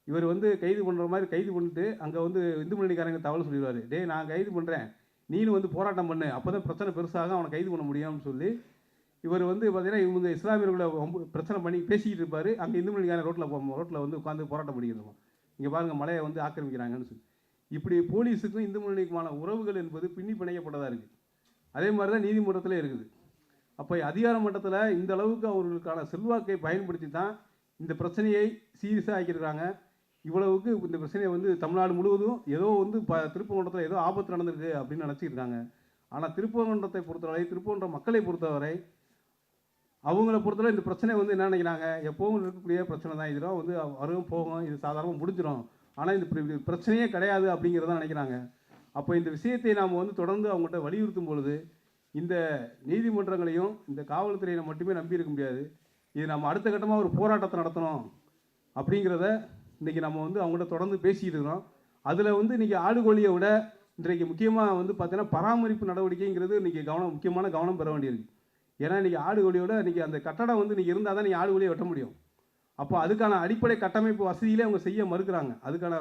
இவர் வந்து கைது பண்ணுற மாதிரி கைது பண்ணிட்டு அங்கே வந்து இந்து முன்னணிக்காரங்க தகவல் சொல்லிடுவார், டே நான் கைது பண்ணுறேன், நீனும் வந்து போராட்டம் பண்ணு, அப்போ தான் பிரச்சனை பெருசாக அவனை கைது பண்ண முடியும்னு சொல்லி இவர் வந்து பார்த்தீங்கன்னா இவங்க இஸ்லாமியர்களை பிரச்சனை பண்ணி பேசிக்கிட்டு இருப்பார். அங்கே இந்து முன்னணிக்காரன் ரோட்டில் வந்து உட்காந்து போராட்டம் பண்ணிக்கிறோம், இங்கே பாருங்கள் மலையை வந்து ஆக்கிரமிக்கிறாங்கன்னு சொல்லி. இப்படி போலீஸுக்கும் இந்து முன்னணிக்குமான உறவுகள் என்பது பின்னி பிணைக்கப்பட்டதாக இருக்குது. அதே மாதிரி தான் நீதிமன்றத்தில் இருக்குது. அப்போ அதிகார மட்டத்தில் இந்த அளவுக்கு அவர்களுக்கான செல்வாக்கை பயன்படுத்தி தான் இந்த பிரச்சனையை சீரியஸாக ஆக்கியிருக்காங்க. இவ்வளவுக்கு இந்த பிரச்சனையை வந்து தமிழ்நாடு முழுவதும் ஏதோ வந்து திருப்பரங்குன்றத்தில் ஏதோ ஆபத்து நடந்திருக்கு அப்படின்னு நினச்சிருக்காங்க. ஆனால் திருப்பரங்குன்றத்தை பொறுத்தவரை, திருப்பரங்குன்ற மக்களை பொறுத்தவரை, அவங்கள பொறுத்தவரை இந்த பிரச்சனை வந்து என்ன நினைக்கிறாங்க, எப்போவும் இருக்கக்கூடிய பிரச்சனை தான், இதெல்லாம் வந்து வரும் போகும், இது சாதாரணமாக முடிஞ்சிடும், ஆனால் இந்த பிரச்சனையே கிடையாது அப்படிங்கிறத நினைக்கிறாங்க. அப்போ இந்த விஷயத்தை நாம் வந்து தொடர்ந்து அவங்கள்ட்ட வலியுறுத்தும் பொழுது இந்த நீதிமன்றங்களையும் இந்த காவல்துறையை மட்டுமே நம்பி இருக்க முடியாது. இது நம்ம அடுத்த கட்டமாக ஒரு போராட்டத்தை நடத்தணும் அப்படிங்கிறத இன்றைக்கி நம்ம வந்து அவங்கள்ட்ட தொடர்ந்து பேசிக்கிட்டு இருக்கிறோம். அதில் வந்து இன்றைக்கி ஆடுகோழியை விட இன்றைக்கு முக்கியமாக வந்து பார்த்தீங்கன்னா பராமரிப்பு நடவடிக்கைங்கிறது இன்றைக்கி முக்கியமான கவனம் பெற வேண்டியிருக்கு. ஏன்னா இன்றைக்கி ஆடுகோழியோட இன்றைக்கி அந்த கட்டடம் வந்து இன்றைக்கி இருந்தால் தான் நீங்கள் ஆடுகோழியை வெட்ட முடியும். அப்போ அதுக்கான அடிப்படை கட்டமைப்பு வசதியிலே அவங்க செய்ய மறுக்கிறாங்க, அதுக்கான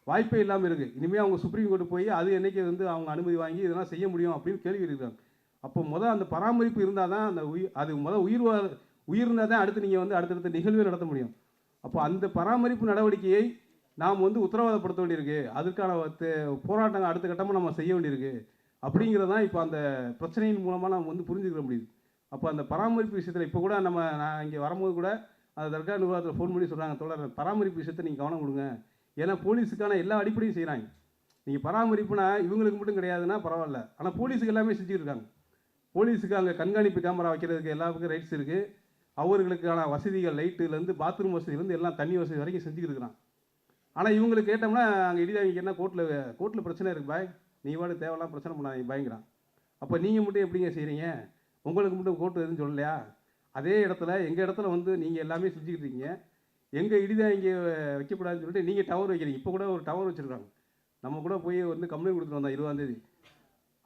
வாய்ப்பே இல்லாமல் இருக்குது. இனிமேல் அவங்க சுப்ரீம் கோர்ட்டு போய் அது என்றைக்கு வந்து அவங்க அனுமதி வாங்கி இதெல்லாம் செய்ய முடியும் அப்படின்னு கேள்வி இருக்கிறாங்க. அப்போ அந்த பராமரிப்பு இருந்தால் தான் அந்த அது உயிர் இருந்தால் தான் அடுத்து நீங்கள் வந்து அடுத்தடுத்த நிகழ்வே நடத்த முடியும். அப்போ அந்த பராமரிப்பு நடவடிக்கையை நாம் வந்து உத்தரவாதப்படுத்த வேண்டியிருக்கு, அதுக்கான போராட்டங்கள் அடுத்த கட்டமாக நம்ம செய்ய வேண்டியிருக்கு அப்படிங்கிறதான் இப்போ அந்த பிரச்சனையின் மூலமாக நம்ம வந்து புரிஞ்சுக்கிற முடியுது. அப்போ அந்த பராமரிப்பு விஷயத்தில் இப்போ கூட நான் இங்கே வரும்போது கூட அந்த தர்கா நிர்வாகத்தில் ஃபோன் பண்ணி சொல்கிறாங்க, தொடர் பராமரிப்பு விஷயத்தை நீங்கள் கவனம் கொடுங்க, ஏன்னா போலீஸுக்கான எல்லா அடிப்படையும் செய்கிறாங்க. நீங்கள் பராமரிப்புனா இவங்களுக்கு மட்டும் கிடையாதுன்னா பரவாயில்ல, ஆனால் போலீஸுக்கு எல்லாமே செஞ்சுட்டு இருக்காங்க. போலீஸுக்கு அங்கே கண்காணிப்பு கேமரா வைக்கிறதுக்கு எல்லாருக்கும் ரைட்ஸ் இருக்குது, அவர்களுக்கான வசதிகள் லைட்டுலேருந்து பாத்ரூம் வசதியிலேருந்து எல்லாம் தண்ணி வசதி வரைக்கும் செஞ்சுக்கிட்டு இருக்கிறான். ஆனால் இவங்களுக்கு கேட்டோம்னா அங்கே இடிதாங்க என்ன கோர்ட்டில் பிரச்சனை இருக்குது பாய், நீ வாடு தேவையெல்லாம் பிரச்சனை பண்ணாங்க பயங்கிறான். அப்போ நீங்கள் மட்டும் எப்படிங்க செய்கிறீங்க, உங்களுக்கு மட்டும் கோர்ட்டு எதுவும் சொல்லலையா? அதே இடத்துல எங்கள் இடத்துல வந்து நீங்கள் எல்லாமே செஞ்சுக்கிட்டு இருக்கீங்க, எங்கள் இடிதான் இங்கே வைக்கக்கூடாதுன்னு சொல்லிட்டு நீங்கள் டவர் வைக்கிறீங்க. இப்போ கூட ஒரு டவர் வச்சுருக்காங்க, நம்ம கூட போய் வந்து கம்ப்ளைண்ட் கொடுத்துட்டு வந்தோம் 20ஆம் தேதி.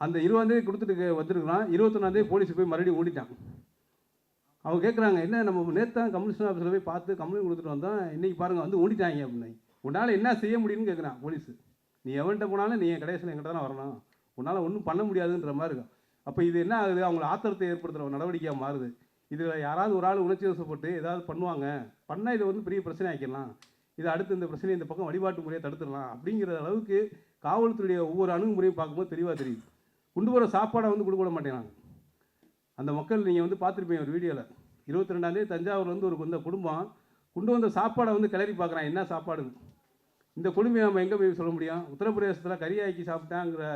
அந்த 20ஆம் தேதி கொடுத்துட்டு வந்துருக்கலாம், 21ஆம் தேதி போலீஸ் போய் மறுபடியும் ஓடிட்டான். அவங்க கேட்குறாங்க, என்ன நம்ம நேற்று தான் கமிஷனர் ஆஃபீஸில் போய் பார்த்து கம்ப்ளைண்ட் கொடுத்துட்டு வந்தோம், இன்றைக்கி பாருங்கள் வந்து ஓடிட்டாங்க அப்படின்னு. உன்னால் என்ன செய்ய முடியும்னு கேட்குறான் போலீஸு. நீ எவன்கிட்ட போனாலும் நீ என் கடைசியில் என்கிட்ட தான் வரணும், உன்னால் ஒன்றும் பண்ண முடியாதுன்ற மாதிரி இருக்கும். அப்போ இது என்ன ஆகுது, அவங்கள ஆத்திரத்தை ஏற்படுத்துகிற நடவடிக்கையாக மாறுது. இதில் யாராவது ஒரு ஆள் உணர்ச்சி வசப்பட்டு ஏதாவது பண்ணுவாங்க, பண்ணால் இதை வந்து பெரிய பிரச்சனை ஆக்கிடலாம், இதை அடுத்து இந்த பிரச்சனையை இந்த பக்கம் வழிபாட்டு முறையை தடுத்துடலாம் அப்படிங்கிற அளவுக்கு காவல்துறையுடைய ஒவ்வொரு அணுகுமுறையும் பார்க்கும்போது தெளிவாக தெரியுது. கொண்டு போகிற சாப்பாடை வந்து கொடுக்க மாட்டேங்கிறாங்க அந்த மக்கள். நீங்கள் வந்து பார்த்துருப்பீங்க ஒரு வீடியோவில், 22ஆம் தேதி தஞ்சாவூர்லேருந்து ஒரு இந்த குடும்பம் கொண்டு வந்த சாப்பாடை வந்து கிளறி பார்க்குறான், என்ன சாப்பாடுன்னு. இந்த கொடுமையை நம்ம எங்கே போய் சொல்ல முடியும்? உத்தரப்பிரதேசத்தில் கறியாக்கி சாப்பிட்டாங்கிற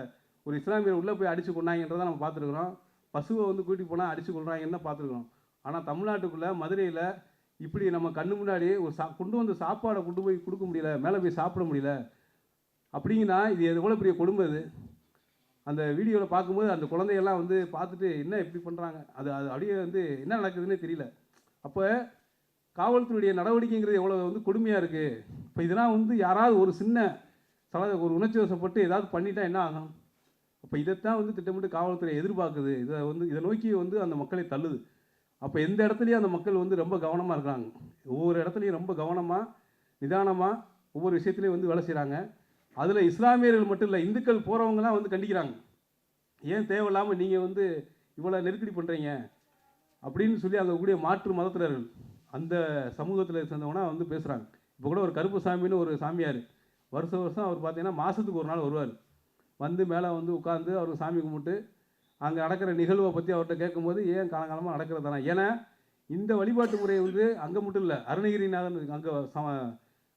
ஒரு இஸ்லாமியர் உள்ளே போய் அடித்து கொண்டாங்கன்றதை நம்ம பார்த்துருக்குறோம். பசுவை வந்து கூட்டிகிட்டு போனால் அடித்து கொள்றாங்கன்னு தான் பார்த்துருக்குறோம். ஆனால் தமிழ்நாட்டுக்குள்ளே மதுரையில் இப்படி நம்ம கண்ணு முன்னாடி ஒரு கொண்டு வந்த சாப்பாடை கொண்டு போய் கொடுக்க முடியல, மேலே போய் சாப்பிட முடியல அப்படிங்கன்னா இது எவ்வளோ பெரிய கொடுமை இது. அந்த வீடியோவில் பார்க்கும்போது அந்த குழந்தையெல்லாம் வந்து பார்த்துட்டு என்ன இப்படி பண்ணுறாங்க, அது அப்படியே வந்து என்ன நடக்குதுன்னே தெரியல. அப்போ காவல்துறையுடைய நடவடிக்கைங்கிறது எவ்வளோ வந்து கொடுமையாக இருக்குது. இப்போ இதெல்லாம் வந்து யாராவது ஒரு சின்ன ஒரு உணர்ச்சி வசப்பட்டு ஏதாவது பண்ணிட்டா என்ன ஆகும்? அப்போ இதைத்தான் வந்து திட்டமிட்டு காவல்துறை எதிர்பார்க்குது, இதை நோக்கி வந்து அந்த மக்களை தள்ளுது. அப்போ எந்த இடத்துலையும் அந்த மக்கள் வந்து ரொம்ப கவனமாக இருக்கிறாங்க, ஒவ்வொரு இடத்துலையும் ரொம்ப கவனமாக நிதானமாக ஒவ்வொரு விஷயத்துலையும் வந்து வேலை செய்கிறாங்க. அதில் இஸ்லாமியர்கள் மட்டும் இல்லை, இந்துக்கள் போகிறவங்கலாம் வந்து கண்டிக்கிறாங்க, ஏன் தேவையில்லாமல் நீங்கள் வந்து இவ்வளோ நெருக்கடி பண்ணுறீங்க அப்படின்னு சொல்லி அங்கே கூடிய மாற்று மதத்தினர்கள் அந்த சமூகத்தில் சேர்ந்தவங்கன்னா வந்து பேசுகிறாங்க. இப்போ கூட ஒரு கருப்புசாமின்னு ஒரு சாமியார் வருஷம் அவர் பார்த்தீங்கன்னா மாதத்துக்கு ஒரு நாள் வருவார், வந்து மேலே வந்து உட்காந்து அவருக்கு சாமி கும்பிட்டு அங்கே நடக்கிற நிகழ்வை பற்றி அவர்கிட்ட கேட்கும்போது ஏன் காலங்காலமாக நடக்கிறது தானே. ஏன்னா இந்த வழிபாட்டு முறை வந்து அங்கே மட்டும் இல்லை, அருணகிரிநாதன்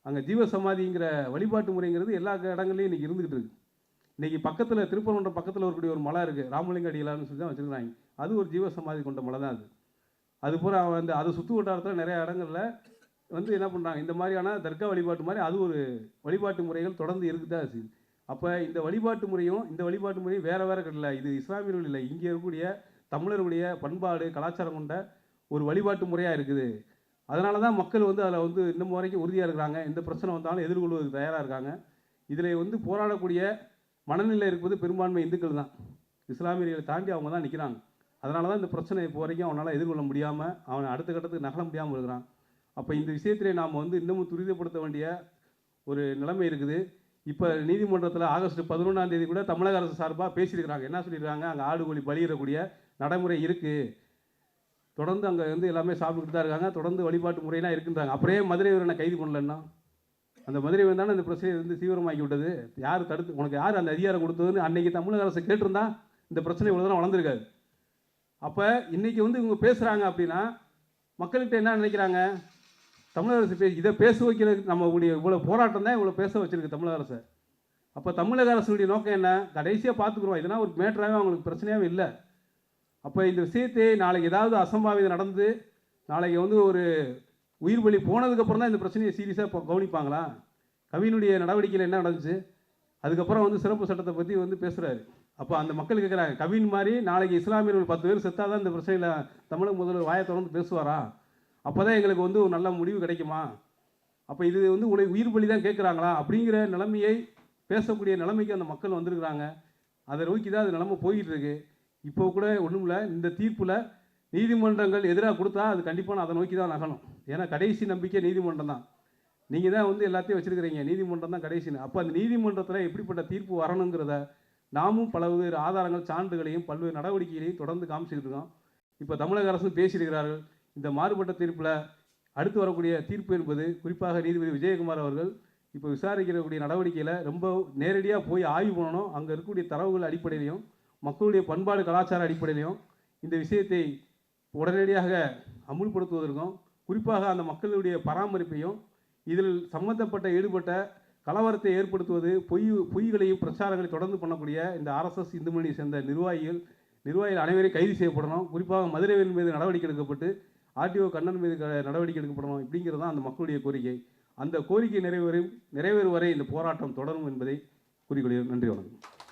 அங்கே ஜீவசமாதிங்கிற வழிபாட்டு முறைங்கிறது எல்லா இடங்கள்லையும் இன்றைக்கி இருந்துகிட்டு இருக்கு. இன்றைக்கி பக்கத்தில் திருப்பரங்குன்றம் பக்கத்தில் இருக்கக்கூடிய ஒரு மலை இருக்குது, ராமலிங்க அடிகளார்னு சொல்லி தான் வச்சுருக்காங்க. அது ஒரு ஜீவசமாதி கொண்ட மலை தான் அது. அது பூரா வந்து அது சுற்று வட்டாரத்தில் நிறைய இடங்களில் வந்து என்ன பண்ணுறாங்க, இந்த மாதிரியான தர்கா வழிபாட்டு மாதிரி அது ஒரு வழிபாட்டு முறைகள் தொடர்ந்து இருக்குது தான் இருக்குது. அப்போ இந்த வழிபாட்டு முறையும் வேறு வேறு கிடையாது. இது இஸ்லாமியர்கள் இல்லை, இங்கே இருக்கக்கூடிய தமிழர்களுடைய பண்பாடு கலாச்சாரம் கொண்ட ஒரு வழிபாட்டு முறையாக இருக்குது. அதனால தான் மக்கள் வந்து அதில் வந்து இன்னும் வரைக்கும் உறுதியாக இருக்கிறாங்க. எந்த பிரச்சனை வந்தாலும் எதிர்கொள்வதற்கு தயாராக இருக்காங்க. இதில் வந்து போராடக்கூடிய மனநிலை இருப்பது பெரும்பான்மை இந்துக்கள் தான். இஸ்லாமியர்களை தாண்டி அவங்க தான் நிற்கிறாங்க. அதனால தான் இந்த பிரச்சனை இப்போ வரைக்கும் அவனால் எதிர்கொள்ள முடியாமல் அவன் அடுத்த கட்டத்துக்கு நகல முடியாமல் இருக்கிறான். அப்போ இந்த விஷயத்திலே நாம் வந்து இன்னமும் துரிதப்படுத்த வேண்டிய ஒரு நிலைமை இருக்குது. இப்போ நீதிமன்றத்தில் ஆகஸ்ட் 11ஆம் தேதி கூட தமிழக அரசு சார்பாக பேசியிருக்கிறாங்க. என்ன சொல்லியிருக்காங்க, அங்கே ஆடு கோழி பலியிடக்கூடிய நடைமுறை இருக்குது, தொடர்ந்து அங்கே வந்து எல்லாமே சாப்பிட்டுட்டு தான் இருக்காங்க, தொடர்ந்து வழிபாட்டு முறையெல்லாம் இருக்குன்றாங்க. அப்படியே மதுரை வீரனை கைது பண்ணலன்னா, அந்த மதுரை வீரன் தானே இந்த பிரச்சனையை வந்து தீவிரமாக்கி விட்டது. யார் தடுத்து, உனக்கு யார் அந்த அதிகாரம் கொடுத்ததுன்னு அன்னைக்கு தமிழக அரசு கேட்டிருந்தா இந்த பிரச்சனை இவ்வளோ தூரம் வளர்ந்துருக்காது. அப்போ இன்றைக்கி வந்து இவங்க பேசுகிறாங்க அப்படின்னா மக்கள்கிட்ட என்ன நினைக்கிறாங்க, தமிழக அரசு இதை பேச வைக்கிறதுக்கு நம்மளுடைய இவ்வளோ போராட்டம் தான் இவ்வளோ பேச வச்சுருக்கு தமிழக அரசை. அப்போ தமிழக அரசுடைய நோக்கம் என்ன, கடைசியாக பார்த்துக்குறோம், இதெல்லாம் ஒரு மேட்டராகவே அவங்களுக்கு பிரச்சனையாகவே இல்லை. அப்போ இந்த விஷயத்தை நாளைக்கு ஏதாவது அசம்பாவிதம் நடந்து நாளைக்கு வந்து ஒரு உயிர் பலி போனதுக்கப்புறம் தான் இந்த பிரச்சனையை சீரியஸாக இப்போ கவனிப்பாங்களா. கவினுடைய நடவடிக்கையில் என்ன நடந்துச்சு, அதுக்கப்புறம் வந்து சிறப்பு சட்டத்தை பற்றி வந்து பேசுகிறாரு. அப்போ அந்த மக்கள் கேட்குறாங்க, கவின் மாதிரி நாளைக்கு இஸ்லாமியர்கள் 10 பேர் செத்தாக தான் இந்த பிரச்சனையில் தமிழக முதல்வர் வாயை தொடர்ந்து பேசுவாரா, அப்போ தான் எங்களுக்கு வந்து ஒரு நல்ல முடிவு கிடைக்குமா, அப்போ இது வந்து உயிர் பலி தான் கேட்குறாங்களா அப்படிங்கிற நிலைமையை பேசக்கூடிய நிலைமைக்கு அந்த மக்கள் வந்திருக்கிறாங்க. அதை நோக்கி தான் அது நிலைமை போய்கிட்டு இருக்கு. இப்போ கூட ஒன்றும் இல்லை, இந்த தீர்ப்பில் நீதிமன்றங்கள் எதிராக கொடுத்தா அது கண்டிப்பாக அதை நோக்கி தான் நகணும். ஏன்னா கடைசி நம்பிக்கை நீதிமன்றம் தான். நீங்கள் தான் வந்து எல்லாத்தையும் வச்சுருக்கிறீங்க, நீதிமன்றம் தான் கடைசின்னு. அப்போ அந்த நீதிமன்றத்தில் எப்படிப்பட்ட தீர்ப்பு வரணுங்கிறத நாமும் பல்வேறு ஆதாரங்கள் சான்றுகளையும் பல்வேறு நடவடிக்கைகளையும் தொடர்ந்து காமிச்சிக்கிட்டு இருக்கோம். இப்போ தமிழக அரசும் பேசியிருக்கிறார்கள். இந்த மாறுபட்ட தீர்ப்பில் அடுத்து வரக்கூடிய தீர்ப்பு என்பது குறிப்பாக நீதிபதி விஜயகுமார் அவர்கள் இப்போ விசாரிக்கக்கூடிய நடவடிக்கையில் ரொம்ப நேரடியாக போய் ஆய்வு பண்ணணும். அங்கே இருக்கக்கூடிய தரவுகள் அடிப்படையிலையும் மக்களுடைய பண்பாடு கலாச்சார அடிப்படையிலையும் இந்த விஷயத்தை உடனடியாக அமுல்படுத்துவதற்கும் குறிப்பாக அந்த மக்களுடைய பராமரிப்பையும் இதில் ஈடுபட்ட கலவரத்தை ஏற்படுத்துவது பொய்களையும் பிரச்சாரங்களை தொடர்ந்து பண்ணக்கூடிய இந்த ஆர்எஸ்எஸ் இந்து முன்னணியை சேர்ந்த நிர்வாகிகள் அனைவரையும் கைது செய்யப்படணும். குறிப்பாக மதுரைவேல் மீது நடவடிக்கை எடுக்கப்பட்டு ஆர்டிஓ கண்ணன் மீது நடவடிக்கை எடுக்கப்படணும். இப்படிங்கிறது தான் அந்த மக்களுடைய கோரிக்கை. அந்த கோரிக்கை நிறைவேறும் வரை இந்த போராட்டம் தொடரும் என்பதை கூறிக்கொள்கிறேன். நன்றி, வணக்கம்.